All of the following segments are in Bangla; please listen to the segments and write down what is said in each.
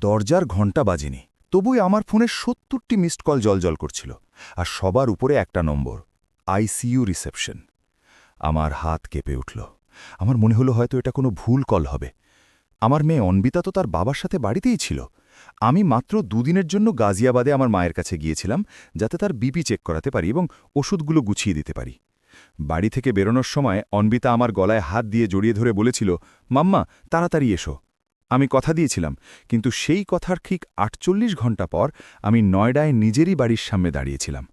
দরজার ঘণ্টা বাজেনি, তবুই আমার ফোনে ৭০টি মিসড কল জ্বলজ্বল করছিল, আর সবার উপরে একটা নম্বর, আইসিইউ রিসেপশন। আমার হাত কেঁপে উঠল। আমার মনে হলো হয়তো এটা কোনো ভুল কল হবে। আমার মেয়ে অন্বিতা তো তার বাবার সাথে বাড়িতেই ছিল। আমি মাত্র দুদিনের জন্য গাজিয়াবাদে আমার মায়ের কাছে গিয়েছিলাম, যাতে তার বিপি চেক করাতে পারি এবং ওষুধগুলো গুছিয়ে দিতে পারি। বাড়ি থেকে বেরোনোর সময় অন্বিতা আমার গলায় হাত দিয়ে জড়িয়ে ধরে বলেছিল, মাম্মা, তাড়াতাড়ি এসো। আমি কথা দিয়েছিলাম, কিন্তু সেই কথার ঠিক ৪৮ ঘণ্টা পর আমি নয়ডায় নিজেরই বাড়ির সামনে দাঁড়িয়েছিলাম।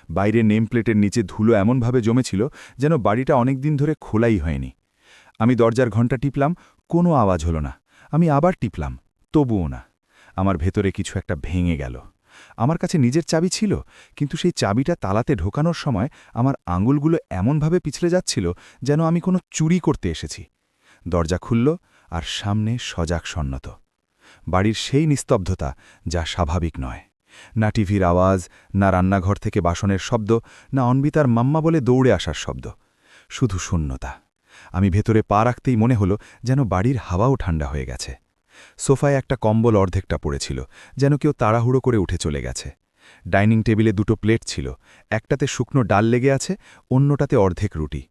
বাইরে নেম প্লেটের নিচে ধুলো এমনভাবে জমেছিল যেন বাড়িটা অনেকদিন ধরে খোলাই হয়নি। আমি দরজার ঘণ্টা টিপলাম, কোনো আওয়াজ হলো না। আমি আবার টিপলাম, তবুও না। আমার ভেতরে কিছু একটা ভেঙে গেল। আমার কাছে নিজের চাবি ছিল, কিন্তু সেই চাবিটা তালাতে ঢোকানোর সময় আমার আঙুলগুলো এমনভাবে পিছলে যাচ্ছিল যেন আমি কোনো চুরি করতে এসেছি। দরজা খুলল, আর সামনে সজাগ সন্নত। বাড়ির সেই নিস্তব্ধতা যা স্বাভাবিক নয়। না টিভির আওয়াজ, না রান্নাঘর থেকে বাসনের শব্দ, না অন্বিতার মাম্মা বলে দৌড়ে আসার শব্দ। শুধু শূন্যতা। আমি ভেতরে পা রাখতেই মনে হলো যেন বাড়ির হাওয়াও ঠান্ডা হয়ে গেছে। সোফায় একটা কম্বল অর্ধেকটা পড়েছিল, যেন কেউ তাড়াহুড়ো করে উঠে চলে গেছে। ডাইনিং টেবিলে দুটো প্লেট ছিল, একটাতে শুকনো ডাল লেগে আছে, অন্যটাতে অর্ধেক রুটি।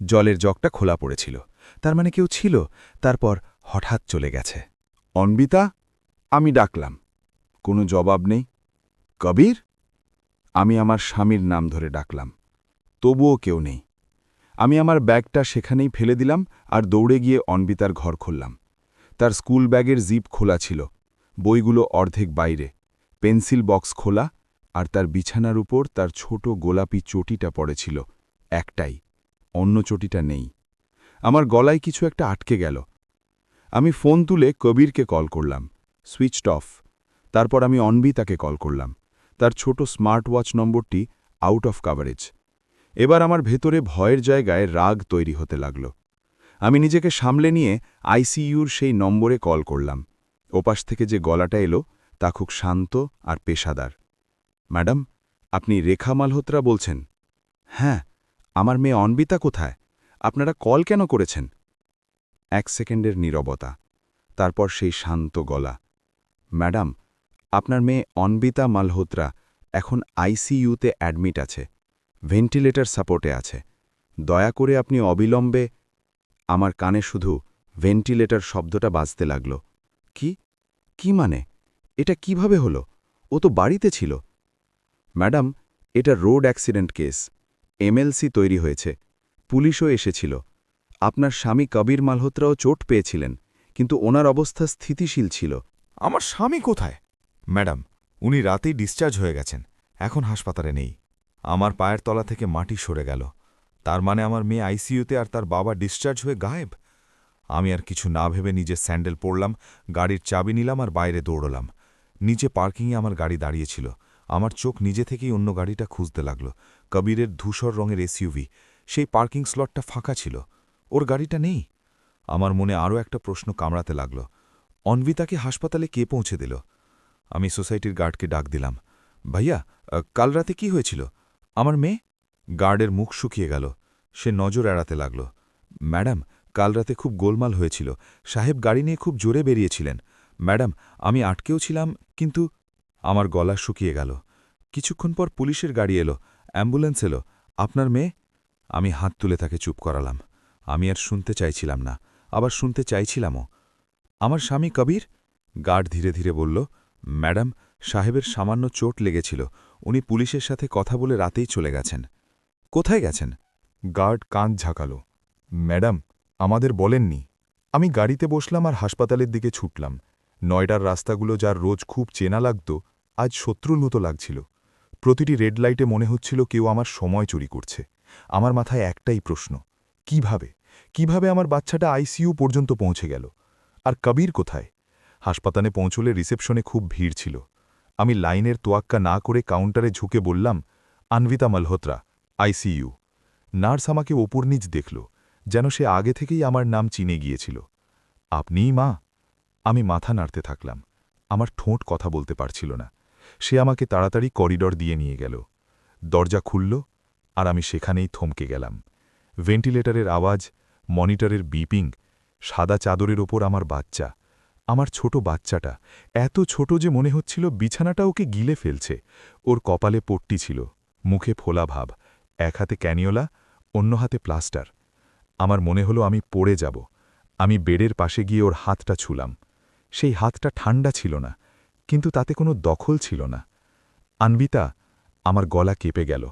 জলের জগটা খোলা পড়েছিল, তার মানে কেউ ছিল, তারপর হঠাৎ চলে গেছে। অন্বিতা, আমি ডাকলাম, কোনো জবাব নেই। কবির, আমি আমার স্বামীর নাম ধরে ডাকলাম, তবুও কেউ নেই। আমি আমার ব্যাগটা সেখানেই ফেলে দিলাম আর দৌড়ে গিয়ে অন্বিতার ঘর খুললাম। তার স্কুল ব্যাগের জিপ খোলা ছিল, বইগুলো অর্ধেক বাইরে, পেন্সিল বক্স খোলা, আর তার বিছানার উপর তার ছোট গোলাপি চটিটা পড়েছিল, একটাই, অন্য চটিটা নেই। আমার গলায় কিছু একটা আটকে গেল। আমি ফোন তুলে কবিরকে কল করলাম, সুইচড অফ। তারপর আমি অন্বিতাকে কল করলাম, তার ছোট স্মার্ট ওয়াচ নম্বরটি আউট অফ কাভারেজ। এবার আমার ভেতরে ভয়ের জায়গায় রাগ তৈরি হতে লাগল। আমি নিজেকে সামলে নিয়ে আইসিইউর সেই নম্বরে কল করলাম। ওপাশ থেকে যে গলাটা এলো তা খুব শান্ত আর পেশাদার। ম্যাডাম, আপনি রেখা মালহোত্রা বলছেন? হ্যাঁ, আমার মেয়ে অন্বিতা কোথায়? আপনারা কল কেন করেছেন? ১ সেকেন্ডের নীরবতা, তারপর সেই শান্ত গলা। ম্যাডাম, আপনার মেয়ে অন্বিতা মালহোত্রা এখন আইসিইউতে অ্যাডমিট আছে, ভেন্টিলেটর সাপোর্টে আছে। দয়া করে আপনি অবিলম্বে। আমার কানে শুধু ভেন্টিলেটর শব্দটা বাজতে লাগল। কি কি মানে? এটা কিভাবে হলো? ও তো বাড়িতে ছিল। ম্যাডাম, এটা রোড অ্যাক্সিডেন্ট কেস, এমএলসি তৈরি হয়েছে, পুলিশও এসেছিল। আপনার স্বামী কবির মালহোত্রাও চোট পেয়েছিলেন, কিন্তু ওনার অবস্থা স্থিতিশীল ছিল। আমার স্বামী কোথায়? ম্যাডাম, উনি রাতেই ডিসচার্জ হয়ে গেছেন, এখন হাসপাতালে নেই। আমার পায়ের তলা থেকে মাটি সরে গেল। তার মানে আমার মেয়ে আইসিইউতে আর তার বাবা ডিসচার্জ হয়ে গায়েব। আমি আর কিছু না ভেবে নিজের স্যান্ডেল পরলাম, গাড়ির চাবি নিলাম আর বাইরে দৌড়লাম। নিচে পার্কিংয়ে আমার গাড়ি দাঁড়িয়েছিল। আমার চোখ নিজে থেকেই অন্য গাড়িটা খুঁজতে লাগল। কবিরের ধূসর রঙের এসইউভি, সেই পার্কিং স্লটটা ফাঁকা ছিল। ওর গাড়িটা নেই। আমার মনে আরও একটা প্রশ্ন কামড়াতে লাগল, অন্বিতাকে হাসপাতালে কে পৌঁছে দিল? আমি সোসাইটির গার্ডকে ডাক দিলাম, ভাইয়া, কাল রাতে কি হয়েছিল? আমার মেয়ে? গার্ডের মুখ শুকিয়ে গেল। সে নজর এড়াতে লাগল। ম্যাডাম, কাল রাতে খুব গোলমাল হয়েছিল, সাহেব গাড়ি নিয়ে খুব জোরে বেরিয়েছিলেন। ম্যাডাম, আমি আটকেও ছিলাম, কিন্তু। আমার গলা শুকিয়ে গেল। কিছুক্ষণ পর পুলিশের গাড়ি এলো, অ্যাম্বুলেন্স এলো। আপনার মেয়ে? আমি হাত তুলে তাকে চুপ করালাম। আমি আর শুনতে চাইছিলাম না, আবার শুনতে চাইছিলামও। আমার স্বামী কবির? গার্ড ধীরে ধীরে বলল, ম্যাডাম, সাহেবের সামান্য চোট লেগেছিল, উনি পুলিশের সাথে কথা বলে রাতেই চলে গেছেন। কোথায় গেছেন? গার্ড কাঁধ ঝাঁকাল। ম্যাডাম, আমাদের বলেননি। আমি গাড়িতে বসলাম আর হাসপাতালের দিকে ছুটলাম। নয়ডার রাস্তাগুলো যার রোজ খুব চেনা লাগত, আজ শত্রুর মতো লাগছিল। প্রতিটি রেড লাইটে মনে হচ্ছিল কেউ আমার সময় চুরি করছে। আমার মাথায় একটাই প্রশ্ন, কিভাবে কিভাবে আমার বাচ্চাটা আইসিইউ পর্যন্ত পৌঁছে গেল? আর কবির কোথায়? হাসপাতালে পৌঁছলে রিসেপশনে খুব ভিড় ছিল। আমি লাইনের তোয়াক্কা না করে কাউন্টারে ঝুঁকে বললাম, অন্বিতা মালহোত্রা, আইসিইউ। নার্স আমাকে ওপর নিচ দেখল, যেন সে আগে থেকেই আমার নাম চিনে গিয়েছিল। আপনিই মা? আমি মাথা নাড়তে থাকলাম। আমার ঠোঁট কথা বলতে পারছিল না। সে আমাকে তাড়াতাড়ি করিডর দিয়ে নিয়ে গেল। দরজা খুলল, আর আমি সেখানেই থমকে গেলাম। ভেন্টিলেটরের আওয়াজ, মনিটরের বিপিং, সাদা চাদরের ওপর আমার বাচ্চা, আমার ছোট বাচ্চাটা এত ছোট যে মনে হচ্ছিল বিছানাটা ওকে গিলে ফেলছে। ওর কপালে পট্টি ছিল, মুখে ফোলা ভাব, এক হাতে ক্যানিওলা, অন্য হাতে প্লাস্টার। আমার মনে হলো আমি পড়ে যাব। আমি বেডের পাশে গিয়ে ওর হাতটা ছুলাম। সেই হাতটা ঠান্ডা ছিল না, কিন্তু তাতে কোনো দখল ছিল না। আনবিতা, আমার গলা কেঁপে গেল।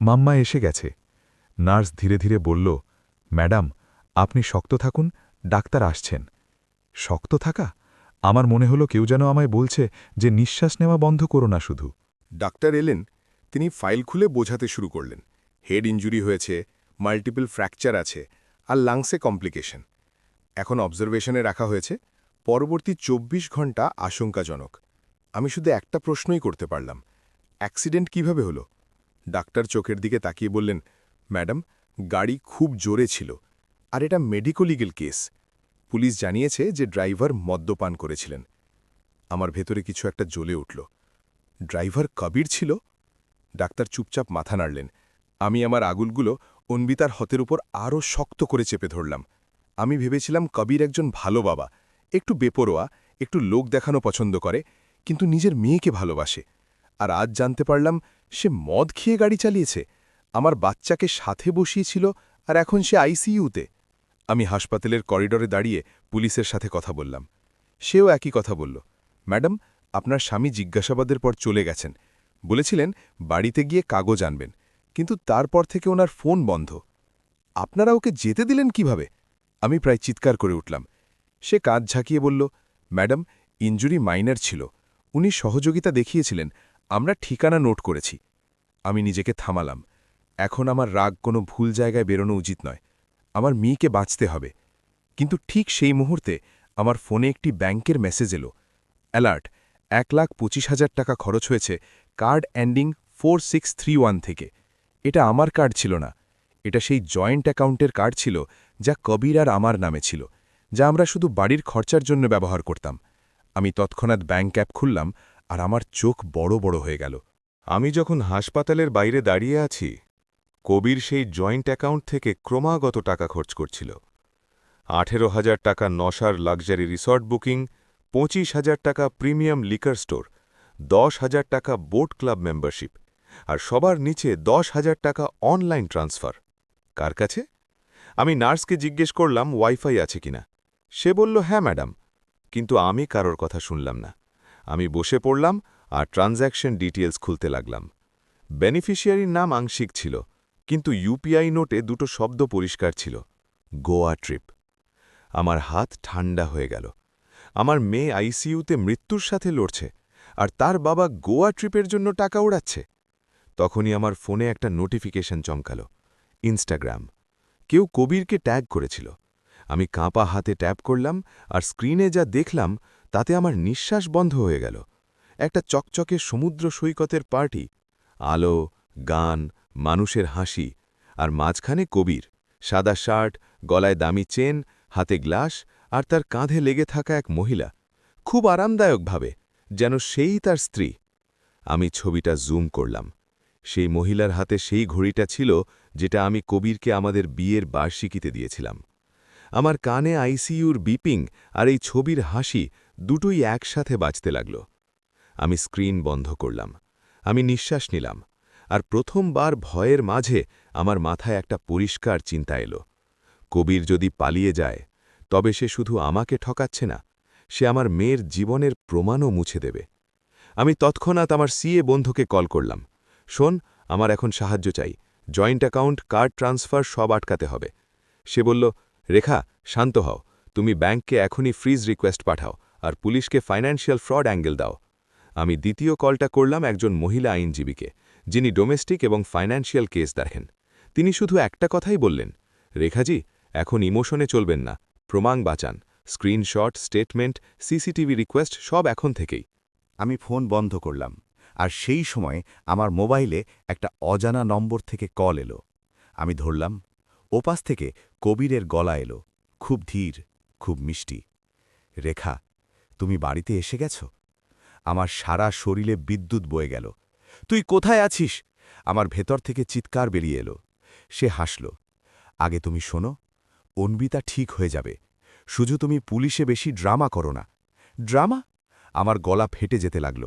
মাম্মা এসে গেছে। নার্স ধীরে ধীরে বলল, ম্যাডাম, আপনি শক্ত থাকুন, ডাক্তার আসছেন। শক্ত থাকা? আমার মনে হলো কেউ যেন আমায় বলছে যে নিঃশ্বাস নেওয়া বন্ধ করো না শুধু। ডাক্তার এলেন, তিনি ফাইল খুলে বোঝাতে শুরু করলেন। হেড ইনজুরি হয়েছে, মাল্টিপল ফ্র্যাকচার আছে, আর লাংসে কমপ্লিকেশন। এখন অবজারভেশনে রাখা হয়েছে, পরবর্তী ২৪ ঘন্টা আশঙ্কাজনক। আমি শুধু একটা প্রশ্নই করতে পারলাম, অ্যাক্সিডেন্ট কিভাবে হলো? ডাক্তার চোখের দিকে তাকিয়ে বললেন, ম্যাডাম, গাড়ি খুব জোরে ছিল, আর এটা মেডিকো লিগ্যাল কেস। পুলিশ জানিয়েছে যে ড্রাইভার মদ্যপান করেছিলেন। আমার ভেতরে কিছু একটা জ্বলে উঠল। ড্রাইভার কবির ছিল? ডাক্তার চুপচাপ মাথা নাড়লেন। আমি আমার আগুলগুলো অন্বিতার হাতের উপর আরও শক্ত করে চেপে ধরলাম। আমি ভেবেছিলাম কবির একজন ভালো বাবা, একটু বেপরোয়া, একটু লোক দেখানো পছন্দ করে, কিন্তু নিজের মেয়েকে ভালোবাসে। আর আজ জানতে পারলাম সে মদ খেয়ে গাড়ি চালিয়েছে, আমার বাচ্চাকে সাথে বসিয়েছিল, আর এখন সে আইসিইউতে। আমি হাসপাতালের করিডোরে দাঁড়িয়ে পুলিশের সাথে কথা বললাম। সেও একই কথা বলল, ম্যাডাম, আপনার স্বামী জিজ্ঞাসাবাদের পর চলে গেছেন। বলেছিলেন বাড়িতে গিয়ে কাগজ আনবেন, কিন্তু তারপর থেকে ওনার ফোন বন্ধ। আপনারা ওকে যেতে দিলেন কিভাবে? আমি প্রায় চিৎকার করে উঠলাম। সে কাঁধ ঝাঁকিয়ে বলল, ম্যাডাম, ইনজুরি মাইনার ছিল, উনি সহযোগিতা দেখিয়েছিলেন, আমরা ঠিকানা নোট করেছি। আমি নিজেকে থামালাম। এখন আমার রাগ কোনো ভুল জায়গায় বেরোনো উচিত নয়। আমার মেয়েকে বাঁচতে হবে। কিন্তু ঠিক সেই মুহূর্তে আমার ফোনে একটি ব্যাংকের মেসেজ এলো, অ্যালার্ট, ১,২৫,০০০ টাকা খরচ হয়েছে কার্ড এন্ডিং 4631 থেকে। এটা আমার কার্ড ছিল না, এটা সেই জয়েন্ট অ্যাকাউন্টের কার্ড ছিল যা কবির আর আমার নামে ছিল, যা আমরা শুধু বাড়ির খরচার জন্য ব্যবহার করতাম। আমি তৎক্ষণাৎ ব্যাংক অ্যাপ খুললাম, আর আমার চোখ বড় বড় হয়ে গেল। আমি যখন হাসপাতালের বাইরে দাঁড়িয়ে আছি, কবির সেই জয়েন্ট অ্যাকাউন্ট থেকে ক্রমাগত টাকা খরচ করছিল। ১৮,০০০ টাকা নশার লাক্সারি রিসর্ট বুকিং, ২৫,০০০ টাকা প্রিমিয়াম লিকার স্টোর, ১০,০০০ টাকা বোট ক্লাব মেম্বারশিপ, আর সবার নিচে ১০,০০০ টাকা অনলাইন ট্রান্সফার। কার কাছে? আমি নার্সকে জিজ্ঞেস করলাম ওয়াইফাই আছে কিনা। সে বলল, হ্যাঁ ম্যাডাম। কিন্তু আমি কারোর কথা শুনলাম না। আমি বসে পড়লাম আর ট্রানজ্যাকশন ডিটেলস খুলতে লাগলাম। বেনিফিশিয়ারির নাম আংশিক ছিল, কিন্তু ইউপিআই নোটে দুটো শব্দ পরিষ্কার ছিল, গোয়া ট্রিপ। আমার হাত ঠান্ডা হয়ে গেল। আমার মেয়ে আইসিইউতে মৃত্যুর সাথে লড়ছে, আর তার বাবা গোয়া ট্রিপের জন্য টাকা উড়াচ্ছে। তখনই আমার ফোনে একটা নোটিফিকেশন চমকাল, ইনস্টাগ্রাম। কেউ কবিরকে ট্যাগ করেছিল। আমি কাঁপা হাতে ট্যাপ করলাম, আর স্ক্রিনে যা দেখলাম তাতে আমার নিঃশ্বাস বন্ধ হয়ে গেল। একটা চকচকে সমুদ্র সৈকতের পার্টি, আলো, গান, মানুষের হাসি, আর মাঝখানে কবির, সাদা শার্ট, গলায় দামি চেন, হাতে গ্লাস, আর তার কাঁধে লেগে থাকা এক মহিলা, খুব আরামদায়কভাবে, যেন সেই তার স্ত্রী। আমি ছবিটা জুম করলাম। সেই মহিলার হাতে সেই ঘড়িটা ছিল যেটা আমি কবিরকে আমাদের বিয়ের বার্ষিকীতে দিয়েছিলাম। আমার কানে আইসিইউর বিপিং আর এই ছবির হাসি দুটোই একসাথে বাজতে লাগল। আমি স্ক্রিন বন্ধ করলাম। আমি নিঃশ্বাস নিলাম, আর প্রথমবার ভয়ের মাঝে আমার মাথায় একটা পরিষ্কার চিন্তা এলো। কবির যদি পালিয়ে যায়, তবে সে শুধু আমাকে ঠকাচ্ছে না, সে আমার মেয়ের জীবনের প্রমাণও মুছে দেবে। আমি তৎক্ষণাৎ আমার সিএ বন্ধুকে কল করলাম, শোন, আমার এখন সাহায্য চাই, জয়েন্ট অ্যাকাউন্ট, কার্ড ট্রান্সফার সব আটকাতে হবে। সে বলল, রেখা, শান্ত হও, তুমি ব্যাংককে এখনই ফ্রিজ রিকোয়েস্ট পাঠাও, আর পুলিশকে ফাইন্যান্সিয়াল ফ্রড অ্যাঙ্গেল দাও। আমি দ্বিতীয় কলটা করলাম একজন মহিলা আইনজীবীকে, যিনি ডোমেস্টিক এবং ফাইন্যান্সিয়াল কেস দেখেন। তিনি শুধু একটা কথাই বললেন, রেখাজি, এখন ইমোশনে চলবেন না, প্রমাণ বাঁচান, স্ক্রিনশট, স্টেটমেন্ট, সিসিটিভি রিকোয়েস্ট সব এখন থেকেই। আমি ফোন বন্ধ করলাম, আর সেই সময় আমার মোবাইলে একটা অজানা নম্বর থেকে কল এলো। আমি ধরলাম। ওপাশ থেকে কবিরের গলা এলো, খুব ধীর, খুব মিষ্টি। রেখা, তুমি বাড়িতে এসে গেছ? আমার সারা শরীরে বিদ্যুৎ বয়ে গেল। তুই কোথায় আছিস? আমার ভেতর থেকে চিৎকার বেরিয়ে এলো। সে হাসল। আগে তুমি শোনো, অন্বিতা ঠিক হয়ে যাবে, শুধু তুমি পুলিশে বেশি ড্রামা করো না। ড্রামা? আমার গলা ফেটে যেতে লাগল।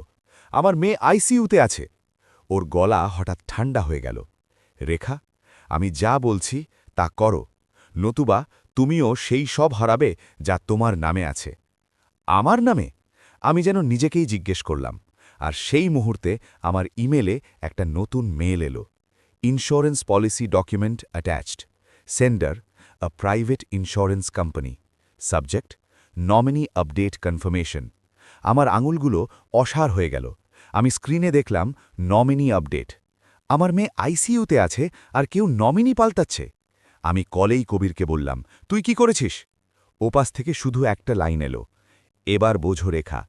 আমার মেয়ে আইসিইউতে আছে। ওর গলা হঠাৎ ঠান্ডা হয়ে গেল। রেখা, আমি যা বলছি তা করো, নতুবা তুমিও সেই সব হারাবে যা তোমার নামে আছে। আমার নামে? আমি যেন নিজেকেই জিজ্ঞেস করলাম, আর সেই মুহূর্তে আমার ইমেলে একটা নতুন মেল এলো। Insurance policy document attached. Sender, a private insurance company. Subject, nominee update confirmation. আমার আঙুলগুলো অসাড় হয়ে গেল। আমি স্ক্রিনে দেখলাম নমিনি আপডেট। আমার মেয়ে আইসিইউতে আছে আর কেউ নমিনি পাল্টাচ্ছে। আমি কলেই কবিরকে বললাম, তুই কি করেছিস? ওপাশ থেকে শুধু একটা লাইন এলো, এবার বোঝো রেখা,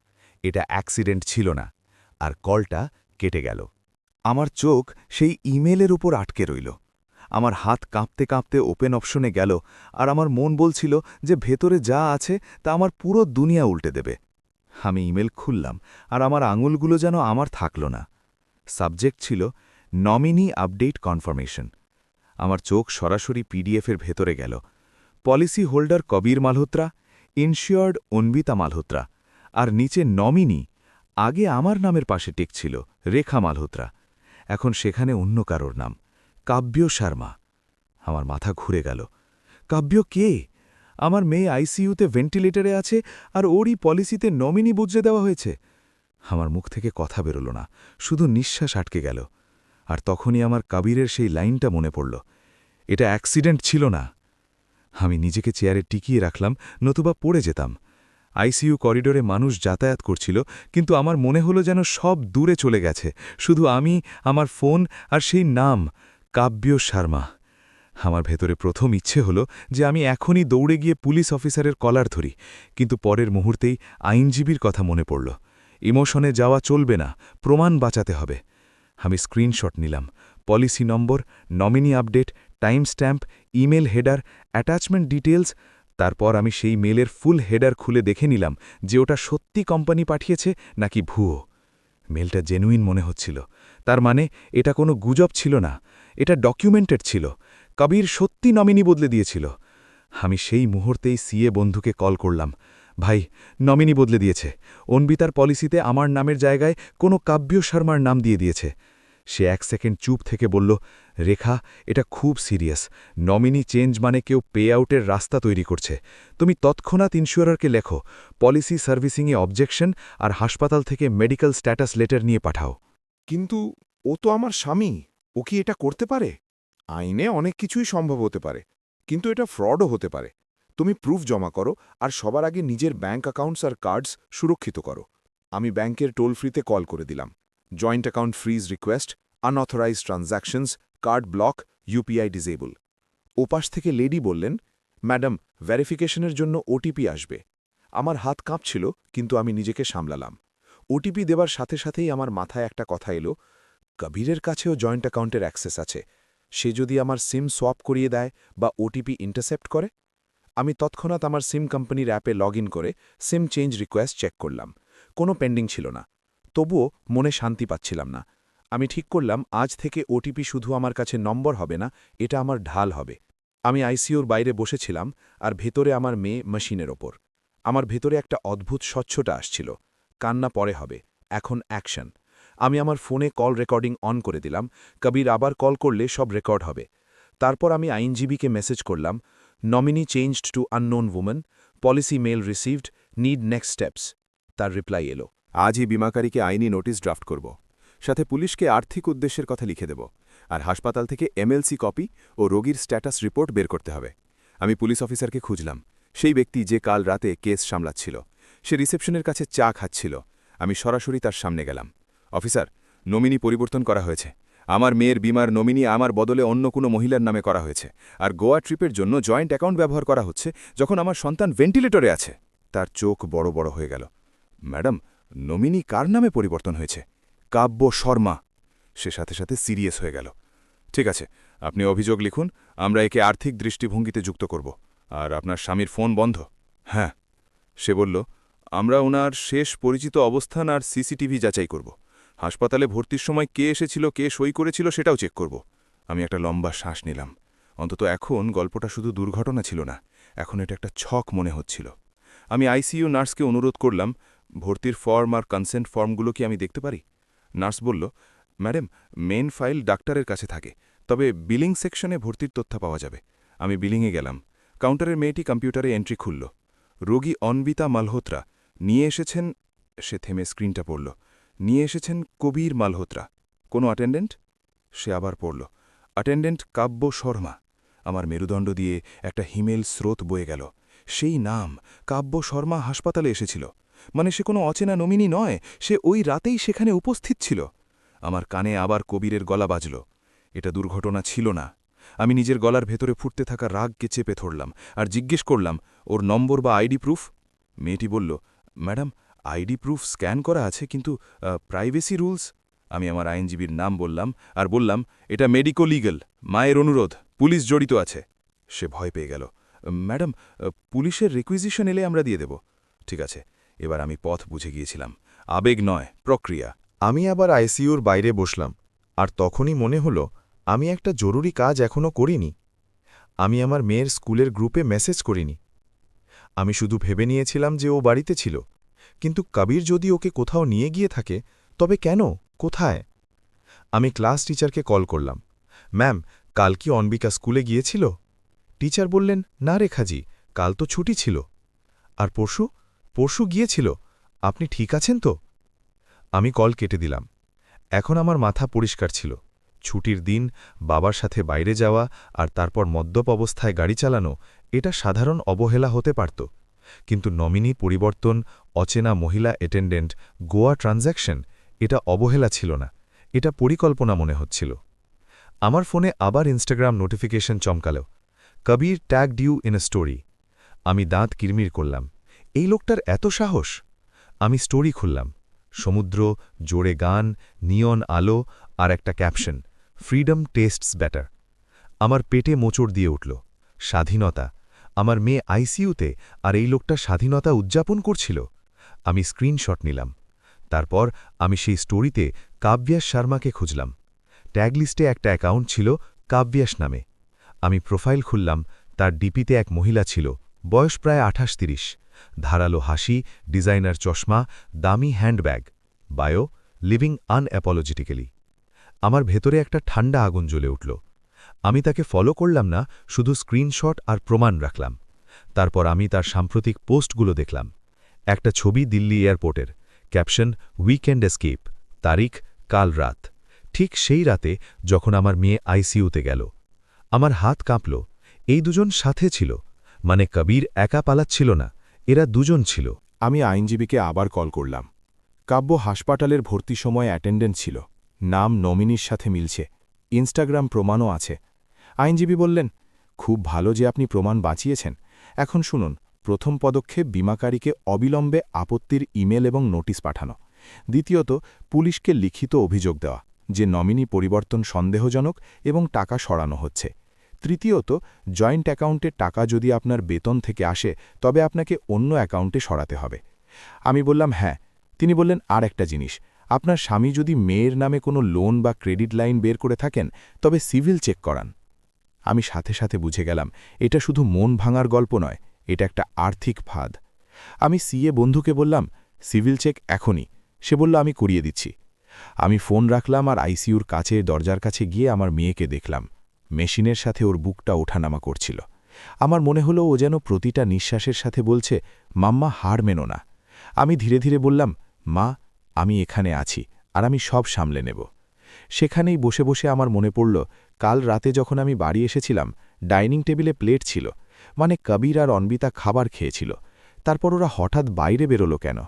এটা অ্যাক্সিডেন্ট ছিল না। আর কলটা কেটে গেল। আমার চোখ সেই ইমেলের উপর আটকে রইল। আমার হাত কাঁপতে কাঁপতে ওপেন অপশনে গেল, আর আমার মন বলছিল যে ভেতরে যা আছে তা আমার পুরো দুনিয়া উল্টে দেবে। আমি ইমেল খুললাম, আর আমার আঙুলগুলো যেন আমার থাকল না। সাবজেক্ট ছিল নমিনি আপডেট কনফার্মেশন। আমার চোখ সরাসরি পিডিএফের ভেতরে গেল। পলিসি হোল্ডার কবির মালহোত্রা, ইনশিওর্ড অন্বিতা মালহোত্রা, আর নিচে নমিনি। আগে আমার নামের পাশে টেকছিল রেখা মালহোত্রা, এখন সেখানে অন্য কারোর নাম, কাব্য শর্মা। আমার মাথা ঘুরে গেল। কাব্য কে? আমার মেয়ে আইসিইউতে ভেন্টিলেটরে আছে, আর ওরই পলিসিতে নমিনি বুঝে দেওয়া হয়েছে। আমার মুখ থেকে কথা বেরোল না, শুধু নিঃশ্বাস আটকে গেল। আর তখনই আমার কবিরের সেই লাইনটা মনে পড়ল, এটা অ্যাক্সিডেন্ট ছিল না। আমি নিজেকে চেয়ারে টিকিয়ে রাখলাম, নতুবা পড়ে যেতাম। আইসিইউ করিডোরে মানুষ যাতায়াত করছিল, কিন্তু আমার মনে হলো যেন সব দূরে চলে গেছে, শুধু আমি, আমার ফোন আর সেই নাম, কাব্য শর্মা। আমার ভেতরে প্রথম ইচ্ছে হলো যে আমি এখনই দৌড়ে গিয়ে পুলিশ অফিসারের কলার ধরি, কিন্তু পরের মুহূর্তেই আইনজীবীর কথা মনে পড়ল। ইমোশনে যাওয়া চলবে না, প্রমাণ বাঁচাতে হবে। আমি স্ক্রিনশট নিলাম, policy number, nominee update, time stamp, email header, attachment details. তারপর আমি সেই মেলের ফুল হেডার খুলে দেখে নিলাম যে ওটা সত্যি কোম্পানি পাঠিয়েছে নাকি ভুয়ো। মেলটা জেনুইন মনে হচ্ছিল, তার মানে এটা কোনো গুজব ছিল না, এটা ডকুমেন্টেড ছিল। কবির সত্যি নমিনি বদলে দিয়েছিল। আমি সেই মুহূর্তেই সিএ বন্ধুকে কল করলাম, ভাই, নমিনি বদলে দিয়েছে, অন্বিতার পলিসিতে আমার নামের জায়গায় কোনো কাব্য শর্মার নাম দিয়ে দিয়েছে। সে 1 সেকেন্ড চুপ থেকে বলল, রেখা, এটা খুব সিরিয়াস। নমিনি চেঞ্জ মানে কেউ পে আউটের রাস্তা তৈরি করছে। তুমি তৎক্ষণাৎ ইন্স্যুরারকে লেখো, পলিসি সার্ভিসিংয়ে অবজেকশন, আর হাসপাতাল থেকে মেডিকেল স্ট্যাটাস লেটার নিয়ে পাঠাও। কিন্তু ও তো আমার স্বামী, ও কি এটা করতে পারে? আইনে অনেক কিছুই সম্ভব হতে পারে, কিন্তু এটা ফ্রডও হতে পারে। তুমি প্রুফ জমা করো, আর সবার আগে নিজের ব্যাঙ্ক অ্যাকাউন্টস আর কার্ডস সুরক্ষিত করো। আমি ব্যাংকের টোল ফ্রিতে কল করে দিলাম, joint account freeze request, unauthorised transactions, card block, UPI disable. ওপাশ থেকে লেডি বললেন, ম্যাডাম, ভেরিফিকেশনের জন্য ওটিপি আসবে। আমার হাত কাঁপছিল, কিন্তু আমি নিজেকে সামলালাম। ওটিপি দেবার সাথে সাথেই আমার মাথায় একটা কথা এলো, কবিরের কাছেও জয়েন্ট অ্যাকাউন্টের অ্যাক্সেস আছে। সে যদি আমার সিম সোয়াপ করিয়ে দেয় বা ওটিপি ইন্টারসেপ্ট করে। আমি তৎক্ষণাৎ আমার সিম কোম্পানির অ্যাপে লগ করে সিম চেঞ্জ রিকোয়েস্ট চেক করলাম। কোনো পেন্ডিং ছিল না। তবুও মনে শান্তি পাচ্ছিলাম না। আমি ঠিক করলাম, আজ থেকে ওটিপি শুধু আমার কাছে নম্বর হবে না, এটা আমার ঢাল হবে। আমি আইসিইউর বাইরে বসেছিলাম, আর ভেতরে আমার মেয়ে মেশিনের ওপর। আমার ভেতরে একটা অদ্ভুত স্বচ্ছতা আসছিল। কান্না পরে হবে, এখন অ্যাকশন। আমি আমার ফোনে কল রেকর্ডিং অন করে দিলাম, কবির আবার কল করলে সব রেকর্ড হবে। তারপর আমি আইনজীবীকে মেসেজ করলাম, nominee changed to unknown women, policy mail received, need next steps. তার রিপ্লাই এলো, আজই বিমাকারীকে আইনি নোটিশ ড্রাফট করব, সাথে পুলিশকে আর্থিক উদ্দেশ্যের কথা লিখে দেব, আর হাসপাতাল থেকে এমএলসি কপি ও রোগীর স্ট্যাটাস রিপোর্ট বের করতে হবে। আমি পুলিশ অফিসারকে খুঁজলাম, সেই ব্যক্তি যে কাল রাতে কেস সামলাচ্ছিল। সে রিসেপশনের কাছে চা খাচ্ছিল। আমি সরাসরি তার সামনে গেলাম। অফিসার, নমিনি পরিবর্তন করা হয়েছে। আমার মেয়ের বিমার নমিনি আমার বদলে অন্য কোনো মহিলার নামে করা হয়েছে, আর গোয়া ট্রিপের জন্য জয়েন্ট অ্যাকাউন্ট ব্যবহার করা হচ্ছে যখন আমার সন্তান ভেন্টিলেটরে আছে। তার চোখ বড় বড় হয়ে গেল। ম্যাডাম, নমিনি কার নামে পরিবর্তন হয়েছে? কাব্য শর্মা। সে সাথে সাথে সিরিয়াস হয়ে গেল। ঠিক আছে, আপনি অভিযোগ লিখুন, আমরা একে আর্থিক দৃষ্টিভঙ্গিতে যুক্ত করব। আর আপনার স্বামীর ফোন বন্ধ? হ্যাঁ। সে বলল, আমরা ওনার শেষ পরিচিত অবস্থান আর সিসিটিভি যাচাই করব। হাসপাতালে ভর্তির সময় কে এসেছিল, কে সই করেছিল সেটাও চেক করব। আমি একটা লম্বা শ্বাস নিলাম। অন্তত এখন গল্পটা শুধু দুর্ঘটনা ছিল না, এখন এটা একটা ছক মনে হচ্ছিল। আমি আইসিইউ নার্সকে অনুরোধ করলাম, ভর্তির ফর্ম আর কনসেন্ট ফর্মগুলো কি আমি দেখতে পারি? নার্স বলল, ম্যাডাম, মেন ফাইল ডাক্তারের কাছে থাকে, তবে বিলিং সেকশনে ভর্তির তথ্য পাওয়া যাবে। আমি বিলিংয়ে গেলাম। কাউন্টারের মেয়েটি কম্পিউটারে এন্ট্রি খুলল। রোগী অন্বিতা মালহোত্রা নিয়ে এসেছেন। সে থেমে স্ক্রিনটা পড়ল। নিয়ে এসেছেন কবির মালহোত্রা। কোনো অ্যাটেন্ডেন্ট? সে আবার পড়ল, অ্যাটেন্ডেন্ট কাব্য শর্মা। আমার মেরুদণ্ড দিয়ে একটা হিমেল স্রোত বয়ে গেল। সেই নাম, কাব্য শর্মা হাসপাতালে এসেছিল। মানে সে কোনো অচেনা নমিনি নয়, সে ওই রাতেই সেখানে উপস্থিত ছিল। আমার কানে আবার কবিরের গলা বাজল। এটা দুর্ঘটনা ছিল না। আমি নিজের গলার ভেতরে ফুটতে থাকা রাগকে চেপে ধরলাম আর জিজ্ঞেস করলাম, ওর নম্বর বা আইডি প্রুফ? মেয়েটি বলল, ম্যাডাম, আইডি প্রুফ স্ক্যান করা আছে, কিন্তু প্রাইভেসি রুলস। আমি আমার আইনজীবীর নাম বললাম আর বললাম, এটা মেডিকো লিগ্যাল, মায়ের অনুরোধ, পুলিশ জড়িত আছে। সে ভয় পেয়ে গেল। ম্যাডাম, পুলিশের রিকুইজিশন এলে আমরা দিয়ে দেব। ঠিক আছে। এবার আমি পথ বুঝে গিয়েছিলাম। আবেগ নয়, প্রক্রিয়া। আমি আবার আইসিইউর বাইরে বসলাম, আর তখনই মনে হলো আমি একটা জরুরি কাজ এখনও করিনি। আমি আমার মেয়ের স্কুলের গ্রুপে মেসেজ করিনি। আমি শুধু ভেবে নিয়েছিলাম যে ও বাড়িতে ছিল, কিন্তু কবির যদি ওকে কোথাও নিয়ে গিয়ে থাকে, তবে কেন, কোথায়? আমি ক্লাস টিচারকে কল করলাম, ম্যাম, কাল কি অন্বিকা স্কুলে গিয়েছিল? টিচার বললেন, না রেখাজি, কাল তো ছুটি ছিল। আর পরশু? পরশু গিয়েছিল। আপনি ঠিক আছেন তো? আমি কল কেটে দিলাম। এখন আমার মাথা পরিষ্কার ছিল। ছুটির দিন বাবার সাথে বাইরে যাওয়া আর তারপর মদ্যপ অবস্থায় গাড়ি চালানো, এটা সাধারণ অবহেলা হতে পারত, কিন্তু নমিনি পরিবর্তন, অচেনা মহিলা অ্যাটেন্ডেন্ট, গোয়া ট্রানজ্যাকশন, এটা অবহেলা ছিল না, এটা পরিকল্পনা মনে হচ্ছিল। আমার ফোনে আবার ইনস্টাগ্রাম নোটিফিকেশন চমকাল, Kabir tagged you in a story. আমি দাঁত কিরমির করলাম, এই লোকটার এত সাহস! আমি স্টোরি খুললাম। সমুদ্র, জোরে গান, নিয়ন আলো আর একটা ক্যাপশন, ফ্রিডম টেস্টস বেটার। আমার পেটে মোচড় দিয়ে উঠল। স্বাধীনতা! আমার মেয়ে আইসিইউতে, আর এই লোকটা স্বাধীনতা উদযাপন করছিল। আমি স্ক্রিনশট নিলাম। তারপর আমি সেই স্টোরিতে কাব্যাস শর্মাকে খুঁজলাম। ট্যাগলিস্টে একটা অ্যাকাউন্ট ছিল কাব্যাস নামে। আমি প্রোফাইল খুললাম। তার ডিপিতে এক মহিলা ছিল, বয়স প্রায় 28-30, ধারালো হাসি, ডিজাইনার চশমা, দামি হ্যান্ডব্যাগ। Bio, living আনঅ্যাপোলজেটিক্যালি। আমার ভেতরে একটা ঠান্ডা আগুন জ্বলে উঠল। আমি তাকে ফলো করলাম না, শুধু স্ক্রিনশট আর প্রমাণ রাখলাম। তারপর আমি তার সাম্প্রতিক পোস্টগুলো দেখলাম। একটা ছবি দিল্লি এয়ারপোর্টের, ক্যাপশন উইকেন্ড এস্কেপ, তারিখ কাল রাত, ঠিক সেই রাতে যখন আমার মেয়ে আইসিইউতে গেল। আমার হাত কাঁপল। এই দুজন সাথে ছিল, মানে কবির একা পালাচ্ছিল না, এরা দুজন ছিল। আমি আইনজীবীকে আবার কল করলাম। কাব্য হাসপাতালের ভর্তি সময় অ্যাটেন্ডেন্ট ছিল, নাম নমিনির সাথে মিলছে, ইনস্টাগ্রাম প্রমাণও আছে। আইনজীবী বললেন, খুব ভালো যে আপনি প্রমাণ বাঁচিয়েছেন। এখন শুনুন, প্রথম পদক্ষেপ বিমাকারীকে অবিলম্বে আপত্তির ইমেল এবং নোটিশ পাঠানো। দ্বিতীয়ত, পুলিশকে লিখিত অভিযোগ দেওয়া যে নমিনি পরিবর্তন সন্দেহজনক এবং টাকা সরানো হচ্ছে। তৃতীয়ত, জয়েন্ট অ্যাকাউন্টে টাকা যদি আপনার বেতন থেকে আসে, তবে আপনাকে অন্য অ্যাকাউন্টে সরাতে হবে। আমি বললাম, হ্যাঁ। তিনি বললেন, আর একটা জিনিস, আপনার স্বামী যদি মেয়ের নামে কোনো লোন বা ক্রেডিট লাইন বের করে থাকেন, তবে সিভিল চেক করান। আমি সাথে সাথে বুঝে গেলাম, এটা শুধু মন ভাঙার গল্প নয়, এটা একটা আর্থিক ফাঁদ। আমি সিএ বন্ধুকে বললাম, সিভিল চেক এখনই। সে বলল, আমি করিয়ে দিচ্ছি। আমি ফোন রাখলাম আর আইসিইউর কাছে দরজার কাছে গিয়ে আমার মেয়েকে দেখলাম। মেশিনের সাথে ওর বুকটা ওঠানামা করছিল। আমার মনে হলো ও যেন প্রতিটা নিঃশ্বাসের সাথে বলছে, মাম্মা, হার মেনো না। আমি ধীরে ধীরে বললাম, মা, আমি এখানে আছি, আর আমি সব সামলে নেব। সেখানেই বসে বসে আমার মনে পড়ল, কাল রাতে যখন আমি বাড়ি এসেছিলাম, ডাইনিং টেবিলে প্লেট ছিল, মানে কবির আর অন্বিতা খাবার খেয়েছিল। তারপর ওরা হঠাৎ বাইরে বেরোলো কেন?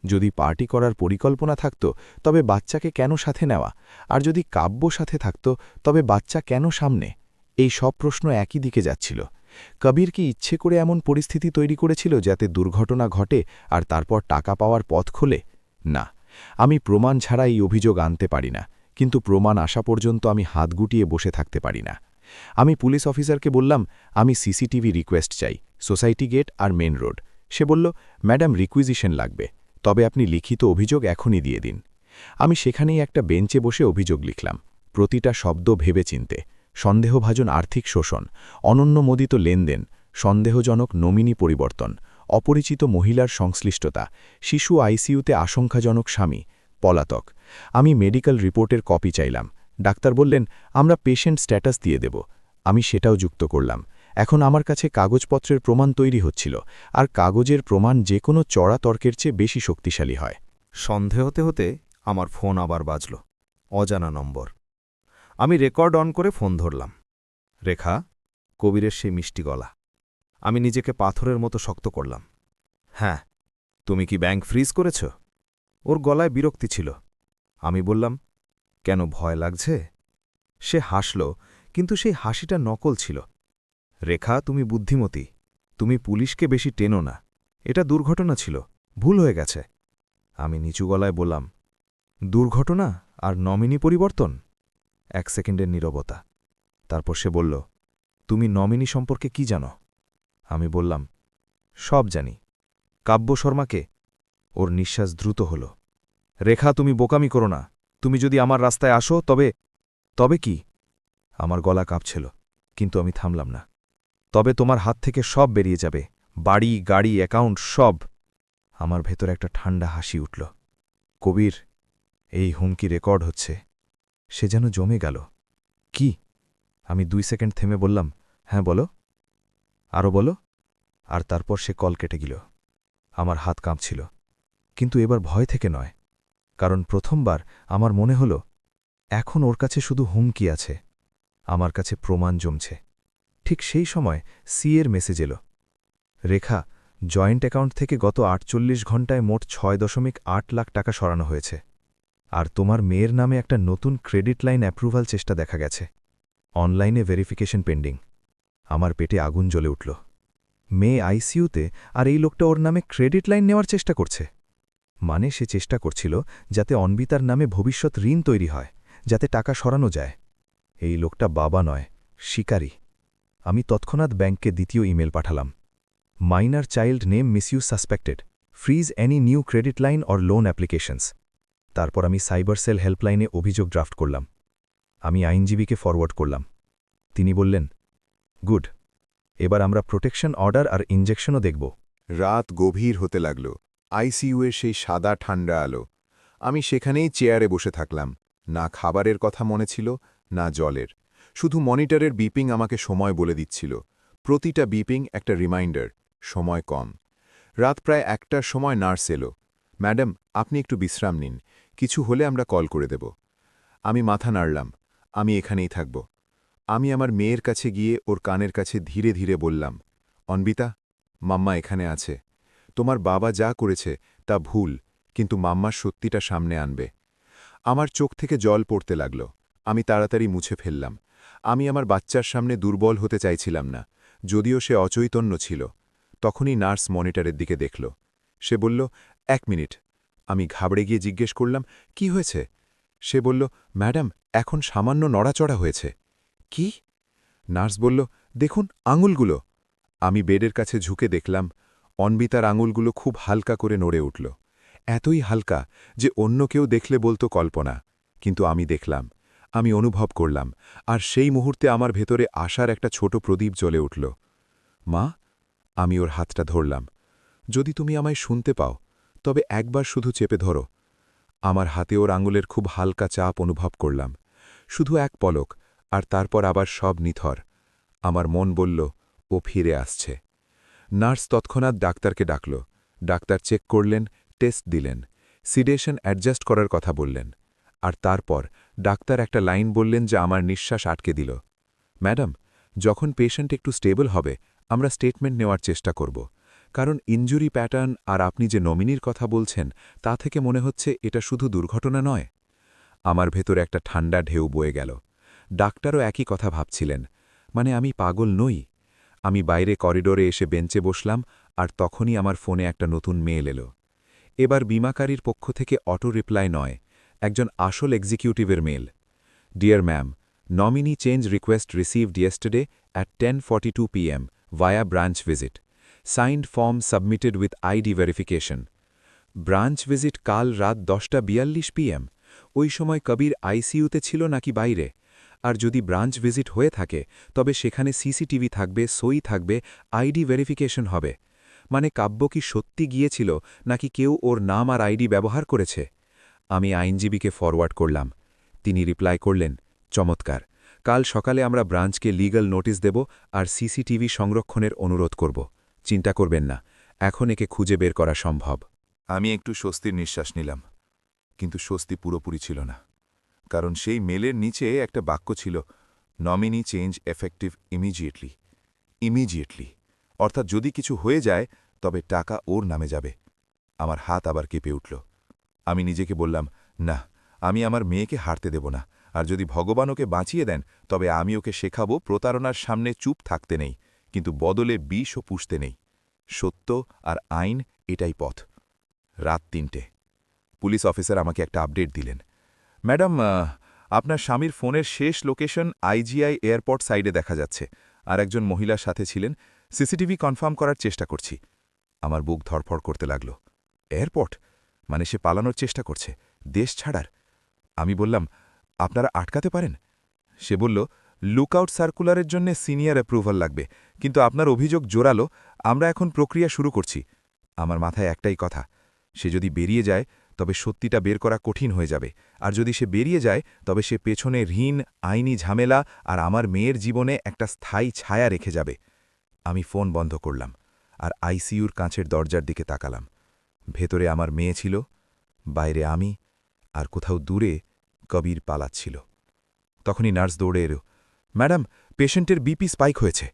যদি পার্টি করার পরিকল্পনা থাকত, তবে বাচ্চাকে কেন সাথে নেওয়া? আর যদি কাব্য সাথে থাকত, তবে বাচ্চা কেন সামনে? এই সব প্রশ্ন একই দিকে যাচ্ছিল। কবির কি ইচ্ছে করে এমন পরিস্থিতি তৈরি করেছিল যাতে দুর্ঘটনা ঘটে আর তারপর টাকা পাওয়ার পথ খোলে? না, আমি প্রমাণ ছাড়া এই অভিযোগ আনতে পারি না, কিন্তু প্রমাণ আসা পর্যন্ত আমি হাত গুটিয়ে বসে থাকতে পারি না। আমি পুলিশ অফিসারকে বললাম, আমি সিসিটিভি রিকোয়েস্ট চাই, সোসাইটি গেট আর মেন রোড। সে বলল, ম্যাডাম, রিকুইজিশন লাগবে, তবে আপনি লিখিত অভিযোগ এখনই দিয়ে দিন। আমি সেখানেই একটা বেঞ্চে বসে অভিযোগ লিখলাম, প্রতিটা শব্দ ভেবে চিনতে। সন্দেহভাজন আর্থিক শোষণ, অনন্যমোদিত লেনদেন, সন্দেহজনক নমিনি পরিবর্তন, অপরিচিত মহিলার সংশ্লিষ্টতা, শিশু আইসিইউতে আশঙ্কাজনক স্বামী, পলাতক। আমি মেডিকেল রিপোর্টের কপি চাইলাম। ডাক্তার বললেন, আমরা পেশেন্ট স্ট্যাটাস দিয়ে দেব। আমি সেটাও যুক্ত করলাম। এখন আমার কাছে কাগজপত্রের প্রমাণ তৈরি হচ্ছিল, আর কাগজের প্রমাণ যে কোনো চড়া তর্কের চেয়ে বেশি শক্তিশালী হয়। সন্ধে হতে হতে আমার ফোন আবার বাজল। অজানা নম্বর। আমি রেকর্ড অন করে ফোন ধরলাম। রেখা, কবিরের সেই মিষ্টি গলা। আমি নিজেকে পাথরের মতো শক্ত করলাম। হ্যাঁ, তুমি কি ব্যাংক ফ্রিজ করেছ? ওর গলায় বিরক্তি ছিল। আমি বললাম, কেন, ভয় লাগছে? সে হাসল, কিন্তু সেই হাসিটা নকল ছিল। রেখা, তুমি বুদ্ধিমতী। তুমি পুলিশকে বেশি টেনো না। এটা দুর্ঘটনা ছিল, ভুল হয়ে গেছে। আমি নিচু গলায় বললাম, দুর্ঘটনা আর নমিনি পরিবর্তন? 1 সেকেন্ডের নীরবতা। তারপর সে বলল, তুমি নমিনি সম্পর্কে কি জানো? আমি বললাম, সব জানি। কাব্য শর্মাকে? ওর নিঃশ্বাস দ্রুত হল। রেখা, তুমি বোকামি করো না। তুমি যদি আমার রাস্তায় আসো তবে কি? আমার গলা কাঁপছিল, কিন্তু আমি থামলাম না। তবে তোমার হাত থেকে সব বেরিয়ে যাবে, বাড়ি, গাড়ি, অ্যাকাউন্ট, সব। আমার ভেতর একটা ঠান্ডা হাসি উঠল। কবির, এই হুমকি রেকর্ড হচ্ছে। সে যেন জমে গেল। কি? আমি 2 সেকেন্ড থেমে বললাম, হ্যাঁ বলো, আরও বলো। আর তারপর সে কল কেটে গেল। আমার হাত কাঁপছিল, কিন্তু এবার ভয় থেকে নয়, কারণ প্রথমবার আমার মনে হল এখন ওর কাছে শুধু হুমকি আছে, আমার কাছে প্রমাণ জমছে। ঠিক সেই সময় সিএর মেসেজ এলো। রেখা, জয়েন্ট অ্যাকাউন্ট থেকে গত 48 ঘণ্টায় মোট 6.8 লাখ টাকা সরানো হয়েছে, আর তোমার মেয়ের নামে একটা নতুন ক্রেডিট লাইন অ্যাপ্রুভাল চেষ্টা দেখা গেছে। অনলাইনে ভেরিফিকেশন পেন্ডিং। আমার পেটে আগুন জ্বলে উঠল। মেয়ে আইসিইউতে, আর এই লোকটা ওর নামে ক্রেডিট লাইন নেওয়ার চেষ্টা করছে। মানে সে চেষ্টা করছিল যাতে অন্বিতার নামে ভবিষ্যৎ ঋণ তৈরি হয়, যাতে টাকা সরানো যায়। এই লোকটা বাবা নয়, শিকারী। আমি তৎক্ষণাৎ ব্যাংককে দ্বিতীয় ইমেল পাঠালাম। Minor child name misuse suspected, fridge any new credit line or loan applications. তারপর আমি সাইবার সেল হেল্পলাইনে অভিযোগ ড্রাফট করলাম। আমি আইনজীবীকে ফরওয়ার্ড করলাম। তিনি বললেন, গুড, এবার আমরা প্রোটেকশন অর্ডার আর ইনজেকশনও দেখব। রাত গভীর হতে লাগল। আইসিইউয়ের সেই সাদা ঠান্ডা আলো। আমি সেখানেই চেয়ারে বসে থাকলাম। না খাবারের কথা মনে ছিল, না জলের। শুধু মনিটরের বিপিং আমাকে সময় বলে দিচ্ছিল। প্রতিটা বিপিং একটা রিমাইন্ডার, সময় কম। রাত প্রায় 1টার সময় নার্স এলো। ম্যাডাম, আপনি একটু বিশ্রাম নিন, কিছু হলে আমরা কল করে দেব। আমি মাথা নাড়লাম। আমি এখানেই থাকব। আমি আমার মেয়ের কাছে গিয়ে ওর কানের কাছে ধীরে ধীরে বললাম, অন্বিতা, মাম্মা এখানে আছে। তোমার বাবা যা করেছে তা ভুল, কিন্তু মাম্মার সত্যিটা সামনে আনবে। আমার চোখ থেকে জল পড়তে লাগল। আমি তাড়াতাড়ি মুছে ফেললাম। আমি আমার বাচ্চার সামনে দুর্বল হতে চাইছিলাম না, যদিও সে অচৈতন্য ছিল। তখনই নার্স মনিটরের দিকে দেখল। সে বলল, 1 মিনিট। আমি ঘাবড়ে গিয়ে জিজ্ঞেস করলাম, কি হয়েছে? সে বলল, ম্যাডাম, এখন সামান্য নড়াচড়া হয়েছে। কি? নার্স বলল, দেখুন আঙুলগুলো। আমি বেডের কাছে ঝুঁকে দেখলাম, অন্বিতার আঙুলগুলো খুব হালকা করে নড়ে উঠল। এতই হালকা যে অন্য কেউ দেখলে বলতো কল্পনা, কিন্তু আমি দেখলাম, আমি অনুভব করলাম, আর সেই মুহূর্তে আমার ভেতরে আশার একটা ছোট প্রদীপ জ্বলে উঠল। মা, আমি ওর হাতটা ধরলাম। যদি তুমি আমায় শুনতে পাও, তবে একবার শুধু চেপে ধরো। আমার হাতে ওর আঙুলের খুব হালকা চাপ অনুভব করলাম। শুধু এক পলক, আর তারপর আবার সব নিথর। আমার মন বলল, ও ফিরে আসছে। নার্স তৎক্ষণাৎ ডাক্তারকে ডাকল। ডাক্তার চেক করলেন, টেস্ট দিলেন, সিডেশন অ্যাডজাস্ট করার কথা বললেন। আর তারপর ডাক্তার একটা লাইন বললেন যা আমার নিঃশ্বাস আটকে দিল। ম্যাডাম, যখন পেশেন্ট একটু স্টেবল হবে, আমরা স্টেটমেন্ট নেওয়ার চেষ্টা করব। কারণ ইনজুরি প্যাটার্ন আর আপনি যে নমিনির কথা বলছেন, তা থেকে মনে হচ্ছে এটা শুধু দুর্ঘটনা নয়। আমার ভেতরে একটা ঠান্ডা ঢেউ বয়ে গেল। ডাক্তারও একই কথা ভাবছিলেন। মানে আমি পাগল নই। আমি বাইরে করিডোরে এসে বেঞ্চে বসলাম, আর তখনই আমার ফোনে একটা নতুন মেল এলো। এবার বীমাকারীর পক্ষ থেকে অটো রিপ্লাই নয়, একজন আসল এক্সিকিউটিভের মেল। Dear ma'am, nominee change request received yesterday at 10:42 p.m. via branch visit. Signed form submitted with ID verification. Branch visit কাল রাত 10:42 p.m. ওই সময় কবির আইসিইউতে ছিল নাকি বাইরে? আর যদি ব্রাঞ্চ ভিজিট হয়ে থাকে, তবে সেখানে সিসিটিভি থাকবে, সই থাকবে, আইডি ভেরিফিকেশন হবে। মানে কাব্য কি সত্যি গিয়েছিল নাকি কেউ ওর নাম আর আইডি ব্যবহার করেছে? আমি আইনজীবীকে ফরওয়ার্ড করলাম। তিনি রিপ্লাই করলেন, চমৎকার, কাল সকালে আমরা ব্রাঞ্চকে লিগ্যাল নোটিশ দেব আর সিসিটিভি সংরক্ষণের অনুরোধ করব। চিন্তা করবেন না, এখন একে খুঁজে বের করা সম্ভব। আমি একটু স্বস্তির নিঃশ্বাস নিলাম, কিন্তু স্বস্তি পুরোপুরি ছিল না, কারণ সেই মেলের নিচে একটা বাক্য ছিল, nominee change effective immediately. Immediately অর্থাৎ যদি কিছু হয়ে যায় তবে টাকা ওর নামে যাবে। আমার হাত আবার কেঁপে উঠল। আমি নিজেকে বললাম, না, আমি আমার মেয়েকে হারতে দেব না, আর যদি ভগবান ওকে বাঁচিয়ে দেন তবে আমি ওকে শেখাবো প্রতারণার সামনে চুপ থাকতে নেই, কিন্তু বদলে বিষও পুষতে নেই। সত্য আর আইন, এটাই পথ। রাত ৩টে। পুলিশ অফিসার আমাকে একটা আপডেট দিলেন। ম্যাডাম, আপনার স্বামীর ফোনের শেষ লোকেশন আইজিআই এয়ারপোর্ট সাইডে দেখা যাচ্ছে, আর একজন মহিলার সাথে ছিলেন। সিসিটিভি কনফার্ম করার চেষ্টা করছি। আমার বুক ধরফড় করতে লাগল। এয়ারপোর্ট মানে সে পালানোর চেষ্টা করছে, দেশ ছাড়ার। আমি বললাম, আপনারা আটকাতে পারেন? সে বলল, লুকআউট সার্কুলারের জন্য সিনিয়র অ্যাপ্রুভাল লাগবে, কিন্তু আপনার অভিযোগ জোরালো, আমরা এখন প্রক্রিয়া শুরু করছি। আমার মাথায় একটাই কথা, সে যদি বেরিয়ে যায় তবে সত্যিটা বের করা কঠিন হয়ে যাবে, আর যদি সে বেরিয়ে যায় তবে সে পেছনে ঋণ, আইনি ঝামেলা আর আমার মেয়ের জীবনে একটা স্থায়ী ছায়া রেখে যাবে। আমি ফোন বন্ধ করলাম আর আইসিইউর কাঁচের দরজার দিকে তাকালাম। ভেতরে আমার মেয়ে ছিল, বাইরে আমি, আর কোথাও দূরে কবির পালাচ্ছিল। তখনই নার্স দৌড়ে এলো, ম্যাডাম, পেশেন্টের বিপি স্পাইক হয়েছে।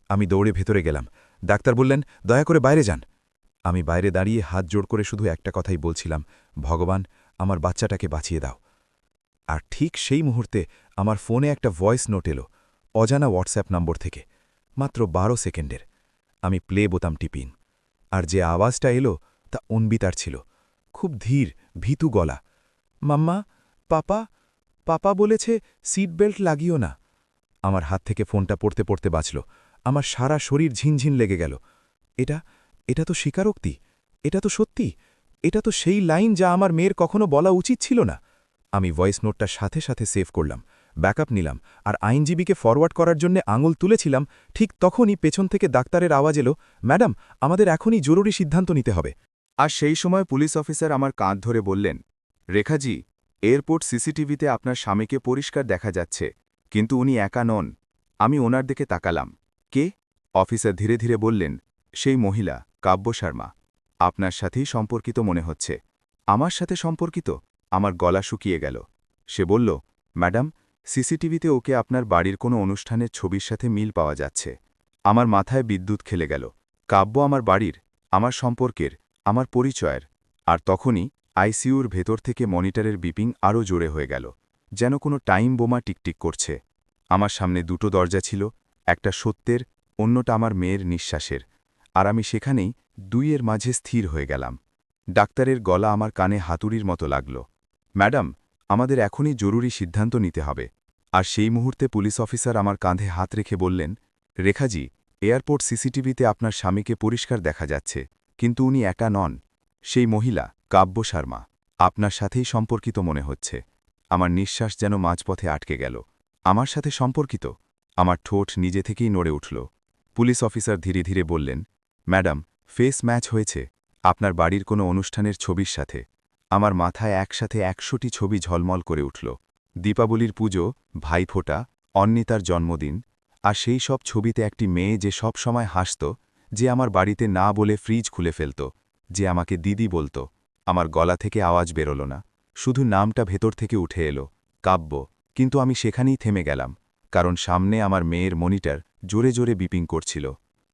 আমি দৌড়ে ভেতরে গেলাম। ডাক্তার বললেন, দয়া করে বাইরে যান। আমি বাইরে দাঁড়িয়ে হাত জোড় করে শুধু একটা কথাই বলছিলাম, ভগবান, আমার বাচ্চাটাকে বাঁচিয়ে দাও। আর ঠিক সেই মুহূর্তে আমার ফোনে একটা ভয়েস নোট এলো, অজানা হোয়াটসঅ্যাপ নম্বর থেকে, মাত্র 12 সেকেন্ডের। আমি প্লে বোতাম টিপিন, আর যে আওয়াজটা এলো তা অন্বিতার ছিল, খুব ধীর, ভীতু গলা। মাম্মা, পাপা, পাপা বলেছে সিট বেল্ট লাগিও না। আমার হাত থেকে ফোনটা পড়তে পড়তে বাঁচল। আমার সারা শরীর ঝিনঝিন লেগে গেল। এটা তো স্বীকারোক্তি, এটা তো সত্যি, এটা তো সেই লাইন যা আমার মেয়ের কখনো বলা উচিত ছিল না। আমি ভয়েস নোটটা সাথে সাথে সেভ করলাম, ব্যাকআপ নিলাম, আর আইনজীবীকে ফরওয়ার্ড করার জন্য আঙুল তুলেছিলাম। ঠিক তখনই পেছন থেকে ডাক্তারের আওয়াজ এলো, ম্যাডাম, আমাদের এখনই জরুরি সিদ্ধান্ত নিতে হবে। আর সেই সময় পুলিশ অফিসার আমার কাঁধ ধরে বললেন, রেখাজি, এয়ারপোর্ট সিসিটিভিতে আপনার স্বামীকে পরিষ্কার দেখা যাচ্ছে, কিন্তু উনি একা নন। আমি ওনার দিকে তাকালাম। কে? অফিসার ধীরে ধীরে বললেন, সেই মহিলা, কাব্য শর্মা। আপনার সাথেই সম্পর্কিত মনে হচ্ছে। আমার সাথে সম্পর্কিত? আমার গলা শুকিয়ে গেল। সে বলল, ম্যাডাম, সিসিটিভিতে ওকে আপনার বাড়ির কোনো অনুষ্ঠানের ছবির সাথে মিল পাওয়া যাচ্ছে। আমার মাথায় বিদ্যুৎ খেলে গেল। কাব্য আমার বাড়ির, আমার সম্পর্কের, আমার পরিচয়ের। আর তখনই আইসিইউর ভেতর থেকে মনিটরের বিপিং আরও জোরে হয়ে গেল, যেন কোনো টাইম বোমা টিকটিক করছে। আমার সামনে দুটো দরজা ছিল, একটা সত্যের, অন্যটা আমার মেয়ের নিঃশ্বাসের, আর আমি সেখানেই দুইয়ের মাঝে স্থির হয়ে গেলাম। ডাক্তারের গলা আমার কানে হাতুড়ির মতো লাগল, ম্যাডাম, আমাদের এখনই জরুরি সিদ্ধান্ত নিতে হবে। আর সেই মুহূর্তে পুলিশ অফিসার আমার কাঁধে হাত রেখে বললেন, রেখাজি, এয়ারপোর্ট সিসিটিভিতে আপনার স্বামীকে পরিষ্কার দেখা যাচ্ছে, কিন্তু উনি একা নন। সেই মহিলা, কাব্য শর্মা, আপনার সাথেই সম্পর্কিত মনে হচ্ছে। আমার নিঃশ্বাস যেন মাঝপথে আটকে গেল। আমার সাথে সম্পর্কিত? আমার ঠোঁট নিজে থেকেই নড়ে উঠল। পুলিশ অফিসার ধীরে ধীরে বললেন, ম্যাডাম, ফেস ম্যাচ হয়েছে আপনার বাড়ির কোনো অনুষ্ঠানের ছবির সাথে। আমার মাথায় একসাথে ১০০টি ছবি ঝলমল করে উঠল। দীপাবলির পুজো, ভাইফোঁটা, অন্নিতার জন্মদিন, আর সেই সব ছবিতে একটি মেয়ে যে সব সময় হাসত, যে আমার বাড়িতে না বলে ফ্রিজ খুলে ফেলত, যে আমাকে দিদি বলত। আমার গলা থেকে আওয়াজ বেরোল না, শুধু নামটা ভেতর থেকে উঠে এলো, কাব্য। কিন্তু আমি সেখানেই থেমে গেলাম, কারণ সামনে আমার মেয়ের মনিটর জোরে জোরে বিপিং করছিল।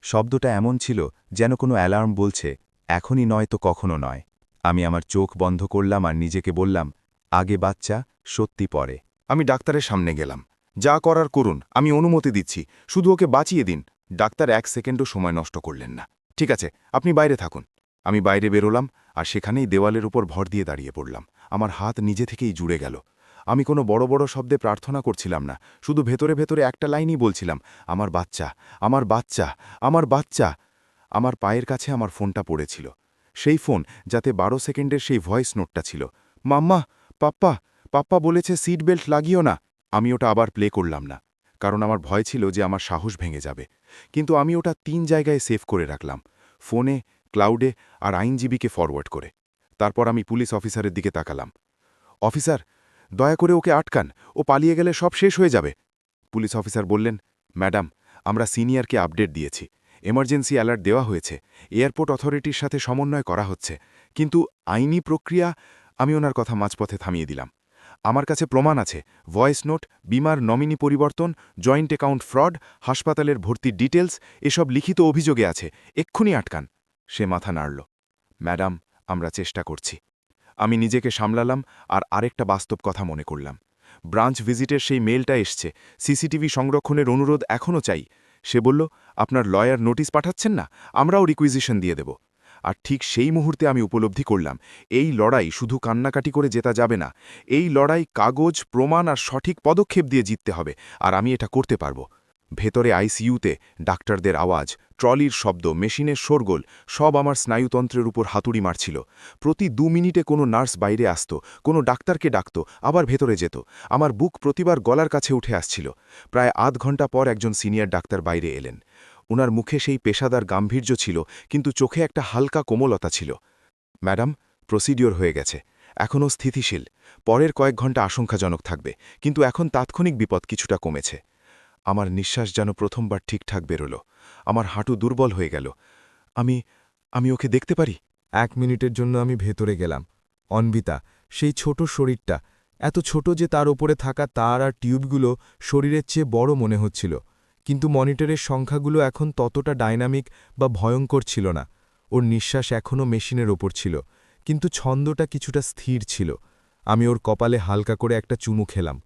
শব্দটা এমন ছিল যেন কোনো অ্যালার্ম বলছে, এখনই নয় তো কখনো নয়। আমি আমার চোখ বন্ধ করলাম আর নিজেকে বললাম, আগে বাচ্চা, সত্যি পরে। আমি ডাক্তারের সামনে গেলাম। যা করার করুন, আমি অনুমতি দিচ্ছি, শুধু ওকে বাঁচিয়ে দিন। ডাক্তার 1 সেকেন্ডও সময় নষ্ট করলেন না। ঠিক আছে, আপনি বাইরে থাকুন। আমি বাইরে বেরোলাম, আর সেখানেই দেওয়ালের উপর ভর দিয়ে দাঁড়িয়ে পড়লাম। আমার হাত নিজে থেকেই জুড়ে গেল। আমি কোনো বড় বড় শব্দে প্রার্থনা করছিলাম না, শুধু ভেতরে ভেতরে একটা লাইনই বলছিলাম, আমার বাচ্চা, আমার বাচ্চা, আমার বাচ্চা। আমার পায়ের কাছে আমার ফোনটা পড়েছিল, সেই ফোন যাতে 12 সেকেন্ডের সেই ভয়েস নোটটা ছিল। মাম্মা, পাপ্পা, পাপ্পা বলেছে সিট বেল্ট লাগিও না। আমি ওটা আবার প্লে করলাম না, কারণ আমার ভয় ছিল যে আমার সাহস ভেঙে যাবে। কিন্তু আমি ওটা 3 জায়গায় সেভ করে রাখলাম, ফোনে, ক্লাউডে আর আইনজীবীকে ফরওয়ার্ড করে। তারপর আমি পুলিশ অফিসারের দিকে তাকালাম। অফিসার, দয়া করে ওকে আটকান, ও পালিয়ে গেলে সব শেষ হয়ে যাবে। পুলিশ অফিসার বললেন, ম্যাডাম, আমরা সিনিয়রকে আপডেট দিয়েছি, এমার্জেন্সি অ্যালার্ট দেওয়া হয়েছে, এয়ারপোর্ট অথরিটির সাথে সমন্বয় করা হচ্ছে, কিন্তু আইনি প্রক্রিয়া। আমি ওনার কথা মাঝপথে থামিয়ে দিলাম। আমার কাছে প্রমাণ আছে, ভয়েস নোট, বিমার নমিনি পরিবর্তন, জয়েন্ট অ্যাকাউন্ট ফ্রড, হাসপাতালের ভর্তির ডিটেলস, এসব লিখিত অভিযোগে আছে, এক্ষুনি আটকান। সে মাথা নাড়ল। ম্যাডাম, আমরা চেষ্টা করছি। আমি নিজেকে সামলালাম আর আরেকটা বাস্তব কথা মনে করলাম। ব্রাঞ্চ ভিজিটের সেই মেলটা এসছে, সিসিটিভি সংরক্ষণের অনুরোধ এখনও চাই। সে বলল, আপনার লয়ার নোটিশ পাঠাচ্ছেন না, আমরাও রিকুইজিশন দিয়ে দেব। আর ঠিক সেই মুহূর্তে আমি উপলব্ধি করলাম, এই লড়াই শুধু কান্নাকাটি করে জেতা যাবে না। এই লড়াই কাগজ, প্রমাণ আর সঠিক পদক্ষেপ দিয়ে জিততে হবে, আর আমি এটা করতে পারব। ভেতরে আইসিইউতে ডাক্তারদের আওয়াজ, ট্রলির শব্দ, মেশিনের শোরগোল, সব আমার স্নায়ুতন্ত্রের উপর হাতুড়ি মারছিল। প্রতি 2 মিনিটে কোনো নার্স বাইরে আসত, কোনো ডাক্তারকে ডাকত, আবার ভেতরে যেত। আমার বুক প্রতিবার গলার কাছে উঠে আসছিল। প্রায় আধ ঘন্টা পর একজন সিনিয়র ডাক্তার বাইরে এলেন। ওনার মুখে সেই পেশাদার গাম্ভীর্য ছিল, কিন্তু চোখে একটা হালকা কোমলতা ছিল। ম্যাডাম, প্রসিডিওর হয়ে গেছে, এখনও স্থিতিশীল। পরের কয়েক ঘন্টা আশঙ্কাজনক থাকবে, কিন্তু এখন তাৎক্ষণিক বিপদ কিছুটা কমেছে। আমার নিঃশ্বাস যেন প্রথমবার ঠিকঠাক বেরোল। আমার হাঁটু দুর্বল হয়ে গেল। আমি ওকে দেখতে পারি? 1 মিনিটের জন্য আমি ভেতরে গেলাম। অন্বিতা, সেই ছোট শরীরটা, এত ছোট যে তার ওপরে থাকা তার আর টিউবগুলো শরীরের চেয়ে বড় মনে হচ্ছিল, কিন্তু মনিটরের সংখ্যাগুলো এখন ততটা ডাইনামিক বা ভয়ঙ্কর ছিল না। ওর নিঃশ্বাস এখনও মেশিনের ওপর ছিল, কিন্তু ছন্দটা কিছুটা স্থির ছিল। আমি ওর কপালে হালকা করে একটা চুমু খেলাম।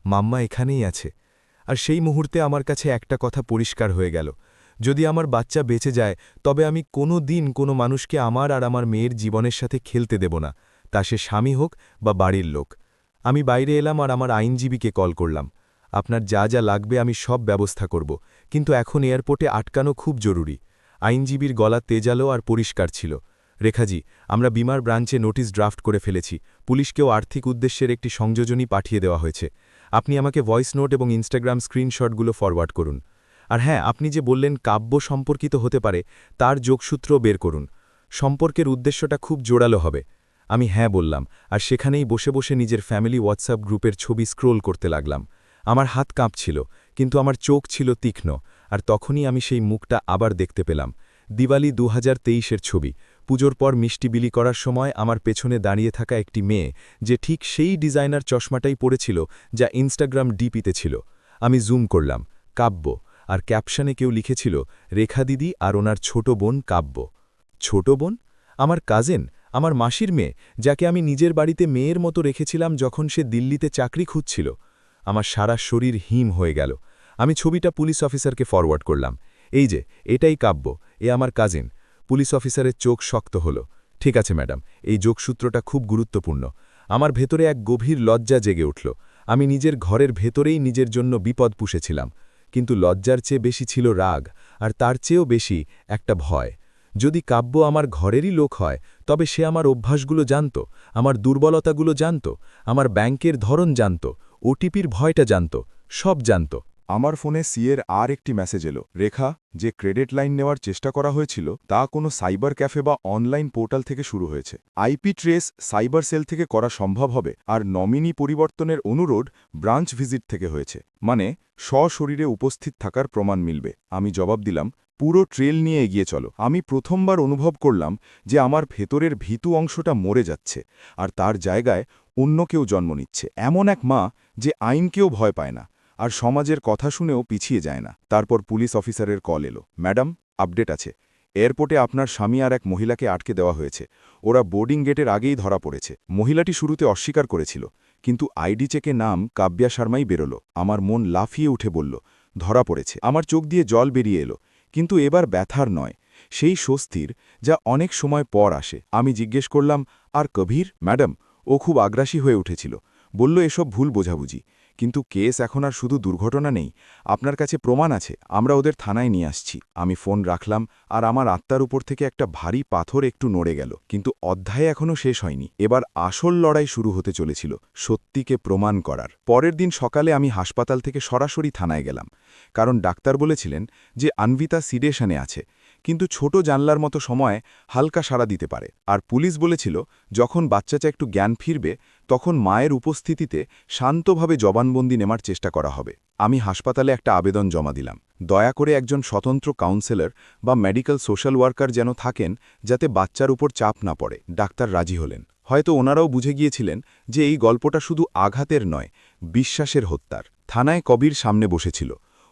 মাম্মা এখানেই আছে। আর সেই মুহূর্তে আমার কাছে একটা কথা পরিষ্কার হয়ে গেল, যদি আমার বাচ্চা বেঁচে যায়, তবে আমি কোনো দিন কোনো মানুষকে আমার আর আমার মেয়ের জীবনের সাথে খেলতে দেব না, তা সে স্বামী হোক বা বাড়ির লোক। আমি বাইরে এলাম আর আমার আইনজীবীকে কল করলাম। আপনার যা যা লাগবে আমি সব ব্যবস্থা করব, কিন্তু এখন এয়ারপোর্টে আটকানো খুব জরুরি। আইনজীবীর গলা তেজালো আর পরিষ্কার ছিল। রেখাজি, আমরা বিমার ব্রাঞ্চে নোটিশ ড্রাফট করে ফেলেছি, পুলিশকেও আর্থিক উদ্দেশ্যের একটি সংযোজনী পাঠিয়ে দেওয়া হয়েছে। আপনি আমাকে ভয়েস নোট এবং ইনস্টাগ্রাম স্ক্রিনশটগুলো ফরওয়ার্ড করুন। আর হ্যাঁ, আপনি যে বললেন কাব্য সম্পর্কিত হতে পারে, তার যোগসূত্র বের করুন। সম্পর্কের উদ্দেশ্যটা খুব জোরালো হবে। আমি হ্যাঁ বললাম, আর সেখানেই বসে বসে নিজের ফ্যামিলি হোয়াটসঅ্যাপ গ্রুপের ছবি স্ক্রোল করতে লাগলাম। আমার হাত কাঁপছিল, কিন্তু আমার চোখ ছিল তীক্ষ্ণ। আর তখনই আমি সেই মুখটা আবার দেখতে পেলাম। দিওয়ালি 2023-এর ছবি। পুজোর পর মিষ্টি বিলি করার সময় আমার পেছনে দাঁড়িয়ে থাকা একটি মেয়ে, যে ঠিক সেই ডিজাইনার চশমাটাই পরেছিল যা ইনস্টাগ্রাম ডিপিতে ছিল। আমি জুম করলাম, কাব্য, আর ক্যাপশনে কেউ লিখেছিল, রেখা দিদি আর ওনার ছোট বোন কাব্য। ছোট বোন? আমার কাজেন, আমার মাসির মেয়ে, যাকে আমি নিজের বাড়িতে মেয়ের মতো রেখেছিলাম যখন সে দিল্লিতে চাকরি খুঁজছিল। আমার সারা শরীর হিম হয়ে গেল। আমি ছবিটা পুলিশ অফিসারকে ফরওয়ার্ড করলাম। এই যে, এটাই কাব্য, এ আমার কাজিন। পুলিশ অফিসারের চোখ শক্ত হল। ঠিক আছে ম্যাডাম, এই যোগসূত্রটা খুব গুরুত্বপূর্ণ। আমার ভেতরে এক গভীর লজ্জা জেগে উঠল। আমি নিজের ঘরের ভেতরেই নিজের জন্য বিপদ পুষেছিলাম, কিন্তু লজ্জার চেয়ে বেশি ছিল রাগ, আর তার চেয়েও বেশি একটা ভয়। যদি কাব্য আমার ঘরেরই লোক হয়, তবে সে আমার অভ্যাসগুলো জানত, আমার দুর্বলতাগুলো জানত, আমার ব্যাংকের ধরন জানত, ওটিপির ভয়টা জানত, সব জানত। আমার ফোনে সিএর আর একটি মেসেজ এলো, রেখা, যে ক্রেডিট লাইন নেওয়ার চেষ্টা করা হয়েছিল তা কোনো সাইবার ক্যাফে বা অনলাইন পোর্টাল থেকে শুরু হয়েছে। আইপি ট্রেস সাইবার সেল থেকে করা সম্ভব হবে, আর নমিনি পরিবর্তনের অনুরোধ ব্রাঞ্চ ভিজিট থেকে হয়েছে, মানে সশরীরে উপস্থিত থাকার প্রমাণ মিলবে। আমি জবাব দিলাম, পুরো ট্রেল নিয়ে এগিয়ে চলো। আমি প্রথমবার অনুভব করলাম যে আমার ভেতরের ভীতু অংশটা মরে যাচ্ছে, আর তার জায়গায় অন্য কেউ জন্ম নিচ্ছে। এমন এক মা যে আইনকেও ভয় পায় না, আর সমাজের কথা শুনেও পিছিয়ে যায় না। তারপর পুলিশ অফিসারের কল এলো, ম্যাডাম, আপডেট আছে। এয়ারপোর্টে আপনার স্বামী আর এক মহিলাকে আটকে দেওয়া হয়েছে। ওরা বোর্ডিং গেটের আগেই ধরা পড়েছে। মহিলাটি শুরুতে অস্বীকার করেছিল, কিন্তু আইডি চেকে নাম কাব্যা শর্মাই বেরোল। আমার মন লাফিয়ে উঠে বলল, ধরা পড়েছে। আমার চোখ দিয়ে জল বেরিয়ে এলো, কিন্তু এবার ব্যথার নয়, সেই স্বস্তির, যা অনেক সময় পর আসে। আমি জিজ্ঞেস করলাম, আর কবির? ম্যাডাম, ও খুব আগ্রাসী হয়ে উঠেছিল, বলল এসব ভুল বোঝাবুঝি, কিন্তু কেস এখন আর শুধু দুর্ঘটনা নেই, আপনার কাছে প্রমাণ আছে, আমরা ওদের থানায় নিয়ে আসছি। আমি ফোন রাখলাম, আর আমার আত্মার উপর থেকে একটা ভারী পাথর একটু নড়ে গেল। কিন্তু অধ্যায় এখনও শেষ হয়নি। এবার আসল লড়াই শুরু হতে চলেছিল, সত্যিকে প্রমাণ করার। পরের দিন সকালে আমি হাসপাতাল থেকে সরাসরি থানায় গেলাম, কারণ ডাক্তার বলেছিলেন যে অন্বিতা সিডেশনে আছে, কিন্তু ছোট জানলার মতো সময় হালকা সাড়া দিতে পারে। আর পুলিশ বলেছিল যখন বাচ্চাটা একটু জ্ঞান ফিরবে তখন মায়ের উপস্থিতিতে শান্তভাবে জবানবন্দি নেওয়ার চেষ্টা করা হবে। আমি হাসপাতালে একটা আবেদন জমা দিলাম, দয়া করে একজন স্বতন্ত্র কাউন্সেলর বা মেডিকেল সোশ্যাল ওয়ার্কার যেন থাকেন, যাতে বাচ্চার উপর চাপ না পড়ে। ডাক্তার রাজি হলেন। হয়তো ওনারাও বুঝে গিয়েছিলেন যে এই গল্পটা শুধু আঘাতের নয়, বিশ্বাসের হত্যার। থানায় কবির সামনে বসেছিল।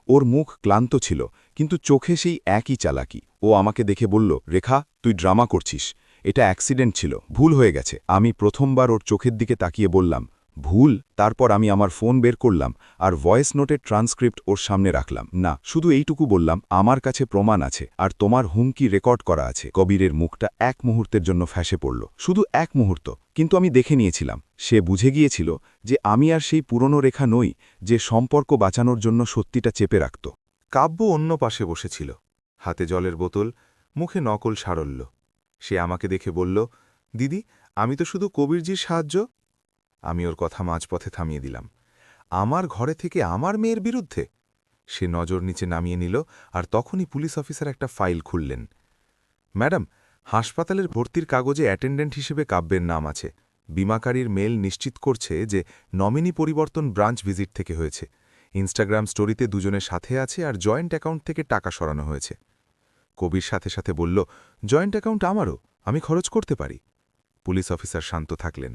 ওর মুখ ক্লান্ত ছিল, কিন্তু চোখে সেই একই চালাকি। ও আমাকে দেখে বলল, রেখা, তুই ড্রামা করছিস, এটা অ্যাক্সিডেন্ট ছিল, ভুল হয়ে গেছে। আমি প্রথমবার ওর চোখের দিকে তাকিয়ে বললাম, ভুল? তারপর আমি আমার ফোন বের করলাম আর ভয়েস নোটের ট্রান্সক্রিপ্ট ওর সামনে রাখলাম। না, শুধু এইটুকু বললাম, আমার কাছে প্রমাণ আছে আর তোমার হুমকি রেকর্ড করা আছে। কবিরের মুখটা এক মুহূর্তের জন্য ফ্যাসে পড়ল, শুধু এক মুহূর্ত, কিন্তু আমি দেখে নিয়েছিলাম। সে বুঝে গিয়েছিল যে আমি আর সেই পুরনো রেখা নই যে সম্পর্ক বাঁচানোর জন্য সত্যিটা চেপে রাখত। কাব্য অন্য পাশে বসেছিল, হাতে জলের বোতল, মুখে নকল সারল্য। সে আমাকে দেখে বলল, দিদি, আমি তো শুধু কবিরজির সাহায্য। আমি ওর কথা মাঝপথে থামিয়ে দিলাম। আমার ঘরে থেকে আমার মেয়ের বিরুদ্ধে? সে নজর নিচে নামিয়ে নিল, আর তখনই পুলিশ অফিসার একটা ফাইল খুললেন। ম্যাডাম, হাসপাতালের ভর্তির কাগজে অ্যাটেন্ডেন্ট হিসেবে কাব্যের নাম আছে। বিমাকারীর মেল নিশ্চিত করছে যে নমিনি পরিবর্তন ব্রাঞ্চ ভিজিট থেকে হয়েছে। ইনস্টাগ্রাম স্টোরিতে দুজনের সাথে আছে আর জয়েন্ট অ্যাকাউন্ট থেকে টাকা সরানো হয়েছে। কবির সাথে সাথে বলল, জয়েন্ট অ্যাকাউন্ট আমারও, আমি খরচ করতে পারি। পুলিশ অফিসার শান্ত থাকলেন।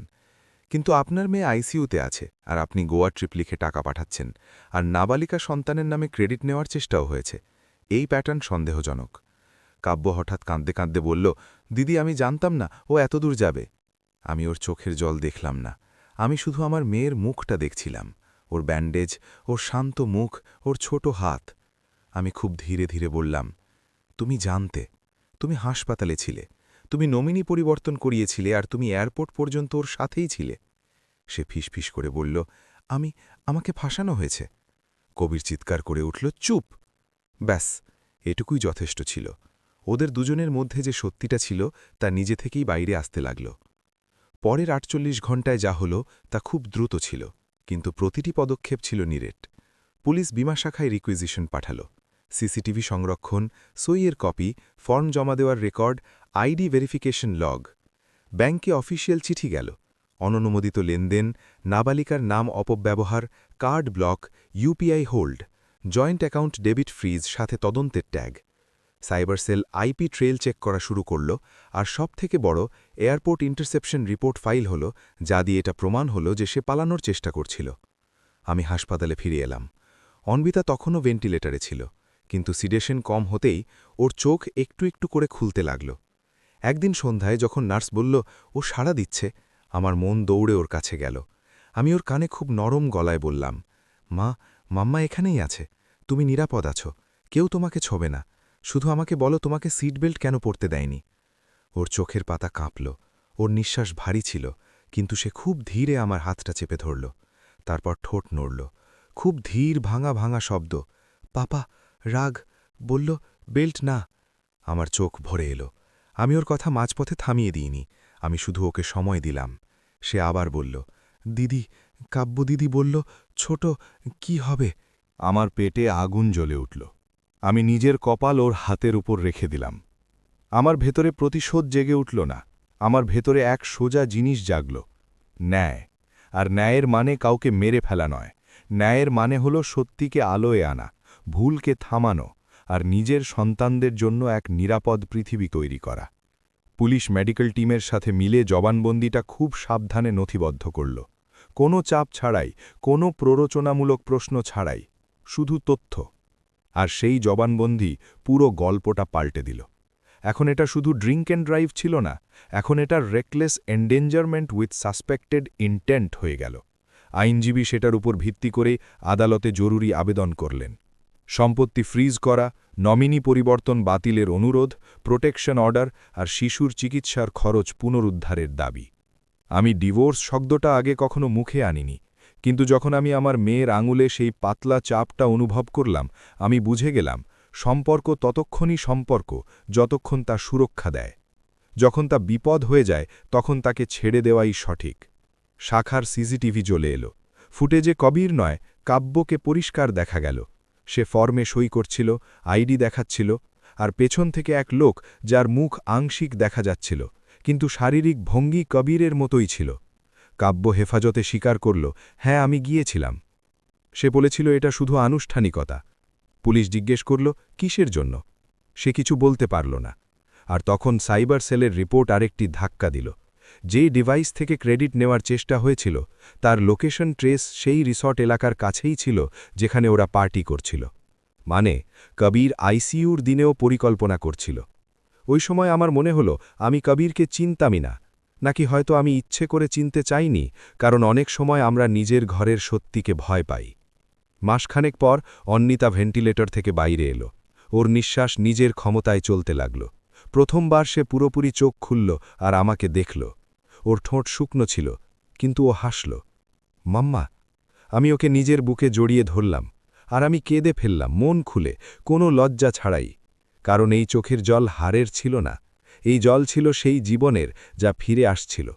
কিন্তু আপনার মেয়ে আইসিইউতে আছে, আর আপনি গোয়া ট্রিপ লিখে টাকা পাঠাচ্ছেন, আর নাবালিকা সন্তানের নামে ক্রেডিট নেওয়ার চেষ্টাও হয়েছে। এই প্যাটার্ন সন্দেহজনক। কাব্য হঠাৎ কাঁদতে কাঁদতে বলল, দিদি, আমি জানতাম না ও এতদূর যাবে। আমি ওর চোখের জল দেখলাম না, আমি শুধু আমার মেয়ের মুখটা দেখছিলাম, ওর ব্যান্ডেজ, ওর শান্ত মুখ, ওর ছোট হাত। আমি খুব ধীরে ধীরে বললাম, তুমি জানতে, তুমি হাসপাতালে ছিলে, তুমি নমিনি পরিবর্তন করিয়েছিলে, আর তুমি এয়ারপোর্ট পর্যন্ত ওর সাথেই ছিলে। সে ফিসফিস করে বলল, আমাকে ফাঁসানো হয়েছে। কবির চিৎকার করে উঠল, চুপ! ব্যাস, এটুকুই যথেষ্ট ছিল। ওদের দুজনের মধ্যে যে সত্যিটা ছিল তা নিজে থেকেই বাইরে আসতে লাগল। পরের ৪৮ ঘণ্টায় যা হলো তা খুব দ্রুত ছিল, কিন্তু প্রতিটি পদক্ষেপ ছিল নিরেট। পুলিশ বিমা শাখায় রিকুইজিশন পাঠাল, সিসিটিভি সংরক্ষণ, সইয়ের কপি, ফর্ম জমা দেওয়ার রেকর্ড, আইডি ভেরিফিকেশন লগ। ব্যাংকে অফিসিয়াল চিঠি গেল, অননুমোদিত লেনদেন, নাবালিকার নাম অপব্যবহার, card block, UPI hold, joint account debit freeze, সাথে তদন্তের tag. Cyber cell IP trail check করা শুরু করল, আর সবথেকে বড়, এয়ারপোর্ট ইন্টারসেপশন রিপোর্ট ফাইল হল, যা দিয়ে এটা প্রমাণ হল যে সে পালানোর চেষ্টা করছিল। আমি হাসপাতালে ফিরে এলাম। অন্বিতা তখনও ভেন্টিলেটরে ছিল, কিন্তু সিডেশন কম হতেই ওর চোখ একটু একটু করে খুলতে লাগল। একদিন সন্ধ্যায় যখন নার্স বলল ও সাড়া দিচ্ছে, আমার মন দৌড়ে ওর কাছে গেল। আমি ওর কানে খুব নরম গলায় বললাম, মাম্মা এখানেই আছে, তুমি নিরাপদ আছো, কেউ তোমাকে ছোবে না, শুধু আমাকে বলো তোমাকে সিট বেল্ট কেন পরতে দেয়নি। ওর চোখের পাতা কাঁপল, ওর নিঃশ্বাস ভারী ছিল, কিন্তু সে খুব ধীরে আমার হাতটা চেপে ধরল। তারপর ঠোঁট নড়ল, খুব ধীর ভাঙা ভাঙা শব্দ, পাপা, রাগ, বলল, বেল্ট না। আমার চোখ ভরে এলো। আমি ওর কথা মাঝপথে থামিয়ে দিইনি, আমি শুধু ওকে সময় দিলাম। সে আবার বলল, দিদি, কাব্য দিদি বলল, ছোট, কি হবে? আমার পেটে আগুন জ্বলে উঠল। আমি নিজের কপাল ওর হাতের উপর রেখে দিলাম। আমার ভেতরে প্রতিশোধ জেগে উঠল না, আমার ভেতরে এক সোজা জিনিস জাগল, ন্যায়। আর ন্যায়ের মানে কাউকে মেরে ফেলা নয়, ন্যায়ের মানে হল সত্যিকে আলোয় আনা, ভুলকে থামানো, আর নিজের সন্তানদের জন্য এক নিরাপদ পৃথিবী তৈরি করা। পুলিশ মেডিকেল টিমের সাথে মিলে জবানবন্দিটা খুব সাবধানে নথিবদ্ধ করল, কোনো চাপ ছাড়াই, কোনো প্ররোচনামূলক প্রশ্ন ছাড়াই, শুধু তথ্য। আর সেই জবানবন্দি পুরো গল্পটা পাল্টে দিল। এখন এটা শুধু ড্রিঙ্ক অ্যান্ড ড্রাইভ ছিল না, এখন এটা রেকলেস এন্ডেঞ্জারমেন্ট উইথ সাসপেক্টেড ইন্টেন্ট হয়ে গেল। আইনজীবী সেটার উপর ভিত্তি করে আদালতে জরুরি আবেদন করলেন। সম্পত্তি ফ্রিজ করা, নমিনি পরিবর্তন বাতিলের অনুরোধ, প্রোটেকশন অর্ডার, আর শিশুর চিকিৎসার খরচ পুনরুদ্ধারের দাবি। আমি ডিভোর্স শব্দটা আগে কখনো মুখে আনিনি, কিন্তু যখন আমি আমার মেয়ের আঙুলে সেই পাতলা চাপটা অনুভব করলাম, আমি বুঝে গেলাম সম্পর্ক ততক্ষণই সম্পর্ক যতক্ষণ তা সুরক্ষা দেয়। যখন তা বিপদ হয়ে যায় তখন তাকে ছেড়ে দেওয়াই সঠিক। শাখার সিসিটিভি জ্বলে এলো। ফুটেজে কবির নয়, কাব্যকে পরিষ্কার দেখা গেল। সে ফর্মে সই করছিল, আইডি দেখাচ্ছিল, আর পেছন থেকে এক লোক যার মুখ আংশিক দেখা যাচ্ছিল, কিন্তু শারীরিক ভঙ্গি কবিরের মতোই ছিল। কাব্য হেফাজতে স্বীকার করল, হ্যাঁ আমি গিয়েছিলাম। সে বলেছিল এটা শুধু আনুষ্ঠানিকতা। পুলিশ জিজ্ঞেস করল কিসের জন্য। সে কিছু বলতে পারল না। আর তখন সাইবার সেলের রিপোর্ট আরেকটি ধাক্কা দিল। যে ডিভাইস থেকে ক্রেডিট নেওয়ার চেষ্টা হয়েছিল তার লোকেশন ট্রেস সেই রিসর্ট এলাকার কাছেই ছিল যেখানে ওরা পার্টি করছিল। মানে কবির আইসিইউর দিনেও পরিকল্পনা করছিল। ওই সময় আমার মনে হলো আমি কবিরকে চিনতামই না, নাকি হয়তো আমি ইচ্ছে করে চিনতে চাইনি, কারণ অনেক সময় আমরা নিজের ঘরের সত্যিকে ভয় পাই। মাসখানেক পর অন্বিতা ভেন্টিলেটর থেকে বাইরে এলো। ওর নিঃশ্বাস নিজের ক্ষমতায় চলতে লাগল। প্রথমবার সে পুরোপুরি চোখ খুলল আর আমাকে দেখল। ওর ঠোঁট শুকনো ছিল, কিন্তু ও হাসল। মাম্মা। আমি ওকে নিজের বুকে জড়িয়ে ধরলাম, আর আমি কেঁদে ফেললাম মন খুলে, কোনো লজ্জা ছাড়াই। কারণ এই চোখের জল হারের ছিল না, এই জল ছিল সেই জীবনের যা ফিরে আসছিল।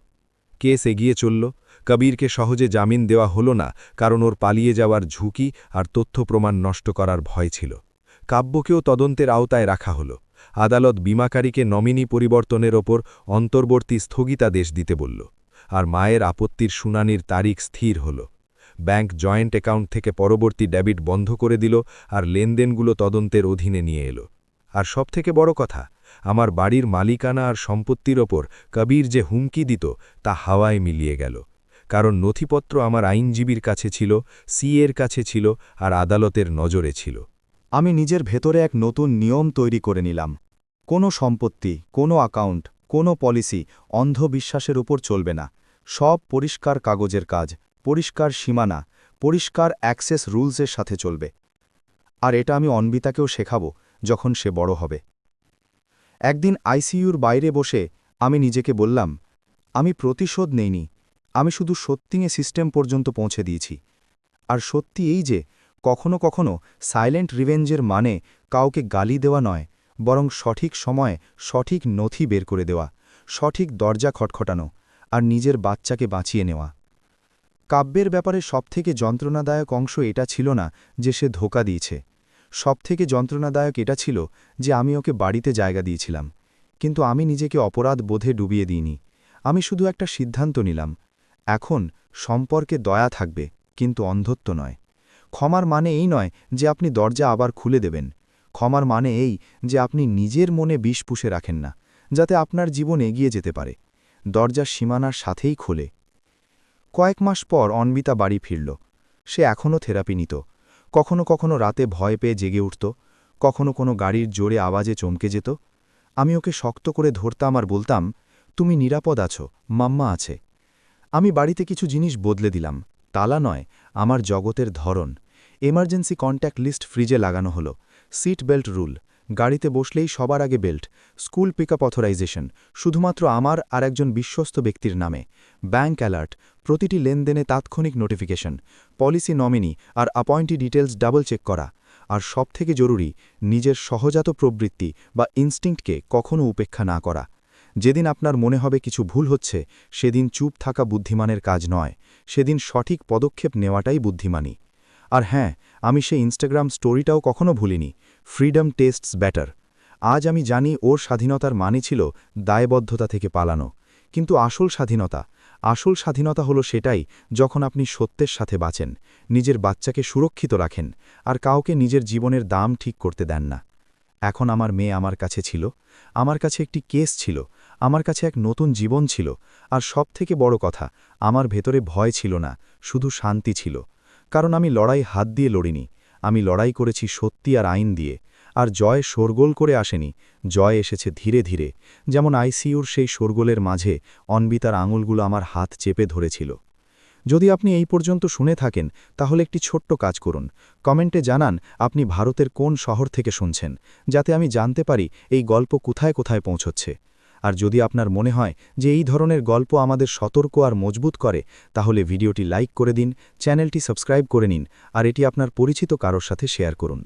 কেস এগিয়ে চলল। কবিরকে সহজে জামিন দেওয়া হলো না, কারণ ওর পালিয়ে যাওয়ার ঝুঁকি আর তথ্য প্রমাণ নষ্ট করার ভয় ছিল। কাব্যকেও তদন্তের আওতায় রাখা হলো। আদালত বীমাকারীকে নমিনি পরিবর্তনের ওপর অন্তর্বর্তী স্থগিতাদেশ দিতে বলল, আর মায়ের আপত্তির শুনানির তারিখ স্থির হল। ব্যাংক জয়েন্ট অ্যাকাউন্ট থেকে পরবর্তী ডেবিট বন্ধ করে দিল, আর লেনদেনগুলো তদন্তের অধীনে নিয়ে এলো। আর সবথেকে বড় কথা, আমার বাড়ির মালিকানা আর সম্পত্তির ওপর কবির যে হুমকি দিত তা হাওয়ায় মিলিয়ে গেল। কারণ নথিপত্র আমার আইনজীবীর কাছে ছিল, সিএর কাছে ছিল, আর আদালতের নজরে ছিল। আমি নিজের ভেতরে এক নতুন নিয়ম তৈরি করে নিলাম। কোনো সম্পত্তি, কোনো অ্যাকাউন্ট, কোনো পলিসি অন্ধবিশ্বাসের উপর চলবে না। সব পরিষ্কার কাগজের কাজ, পরিষ্কার সীমানা, পরিষ্কার অ্যাক্সেস রুলসের সাথে চলবে। আর এটা আমি অন্বিতাকেও শেখাবো যখন সে বড় হবে। একদিন আইসিইউর বাইরে বসে আমি নিজেকে বললাম, আমি প্রতিশোধ নেইনি, আমি শুধু সত্যিঙে সিস্টেম পর্যন্ত পৌঁছে দিয়েছি। আর সত্যি এই যে কখনো কখনো সাইলেন্ট রিভেঞ্জের মানে কাউকে গালি দেওয়া নয়, বরং সঠিক সময়ে সঠিক নথি বের করে দেওয়া, সঠিক দরজা খটখটানো, আর নিজের বাচ্চাকে বাঁচিয়ে নেওয়া। কাব্যের ব্যাপারে সবথেকে যন্ত্রণাদায়ক অংশ এটা ছিল না যে সে ধোঁকা দিয়েছে। সবথেকে যন্ত্রণাদায়ক এটা ছিল যে আমি ওকে বাড়িতে জায়গা দিয়েছিলাম, কিন্তু আমি নিজেকে অপরাধ বোধে ডুবিয়ে দিইনি। আমি শুধু একটা সিদ্ধান্ত নিলাম, এখন সম্পর্কে দয়া থাকবে, কিন্তু অন্ধত্ব নয়। ক্ষমার মানে এই নয় যে আপনি দরজা আবার খুলে দেবেন। ক্ষমার মানে এই যে আপনি নিজের মনে বিষ পুষে রাখেন না, যাতে আপনার জীবন এগিয়ে যেতে পারে। দরজার সীমানার সাথেই খোলে। কয়েক মাস পর অন্বিতা বাড়ি ফিরল। সে এখনও থেরাপি নিত। কখনো কখনো রাতে ভয় পেয়ে জেগে উঠত, কখনো কোনো গাড়ির জোরে আওয়াজে চমকে যেত। আমি ওকে শক্ত করে ধরতাম আর বলতাম, তুমি নিরাপদ আছো, মাম্মা আছে। আমি বাড়িতে কিছু জিনিস বদলে দিলাম। তালা নয়, আমার জগতের ধরন। এমার্জেন্সি কন্ট্যাক্ট লিস্ট ফ্রিজে লাগানো হলো। সিট বেল্ট রুল, গাড়িতে বসলেই সবার আগে বেল্ট। স্কুল পিকআপ অথরাইজেশন, শুধুমাত্র আমার আর একজন বিশ্বস্ত ব্যক্তির নামে। ব্যাংক অ্যালার্ট, প্রতিটি লেনদেনে তাৎক্ষণিক নোটিফিকেশন। পলিসি নমিনি আর অ্যাপয়েন্টি ডিটেলস ডাবল চেক করা। আর সবথেকে জরুরি, নিজের সহজাত প্রবৃত্তি বা ইনস্টিংক্টকে কখনও উপেক্ষা না করা। যেদিন আপনার মনে হবে কিছু ভুল হচ্ছে, সেদিন চুপ থাকা বুদ্ধিমানের কাজ নয়, সেদিন সঠিক পদক্ষেপ নেওয়াটাই বুদ্ধিমানী। আর হ্যাঁ, আমি সেই ইনস্টাগ্রাম স্টোরিটাও কখনো ভুলিনি, ফ্রিডম টেস্টস বেটার। আজ আমি জানি ওর স্বাধীনতার মানে ছিল দায়বদ্ধতা থেকে পালানো। কিন্তু আসল স্বাধীনতা হলো সেটাই যখন আপনি সত্যের সাথে বাঁচেন, নিজের বাচ্চাকে সুরক্ষিত রাখেন, আর কাউকে নিজের জীবনের দাম ঠিক করতে দেন না। এখন আমার মেয়ে আমার কাছে ছিল, আমার কাছে একটি কেস ছিল, আমার কাছে এক নতুন জীবন ছিল, আর সবথেকে বড় কথা, আমার ভেতরে ভয় ছিল না, শুধু শান্তি ছিল। কারণ আমি লড়াই হাত দিয়ে লড়িনি, আমি লড়াই করেছি সত্যি আর আইন দিয়ে। আর জয় শোরগোল করে আসেনি, জয় এসেছে ধীরে ধীরে, যেমন আইসিইউর সেই শোরগোলের মাঝে অন্বিতার আঙুলগুলো আমার হাত চেপে ধরেছিল। যদি আপনি এই পর্যন্ত শুনে থাকেন, তাহলে একটি ছোট্ট কাজ করুন, কমেন্টে জানান আপনি ভারতের কোন শহর থেকে শুনছেন, যাতে আমি জানতে পারি এই গল্প কোথায় কোথায় পৌঁছচ্ছে। আর যদি আপনার মনে হয় যে এই ধরনের গল্প আমাদের সতর্ক আর মজবুত করে, তাহলে ভিডিওটি লাইক করে দিন, চ্যানেলটি সাবস্ক্রাইব করে নিন, আর এটি আপনার পরিচিত কারোর সাথে শেয়ার করুন।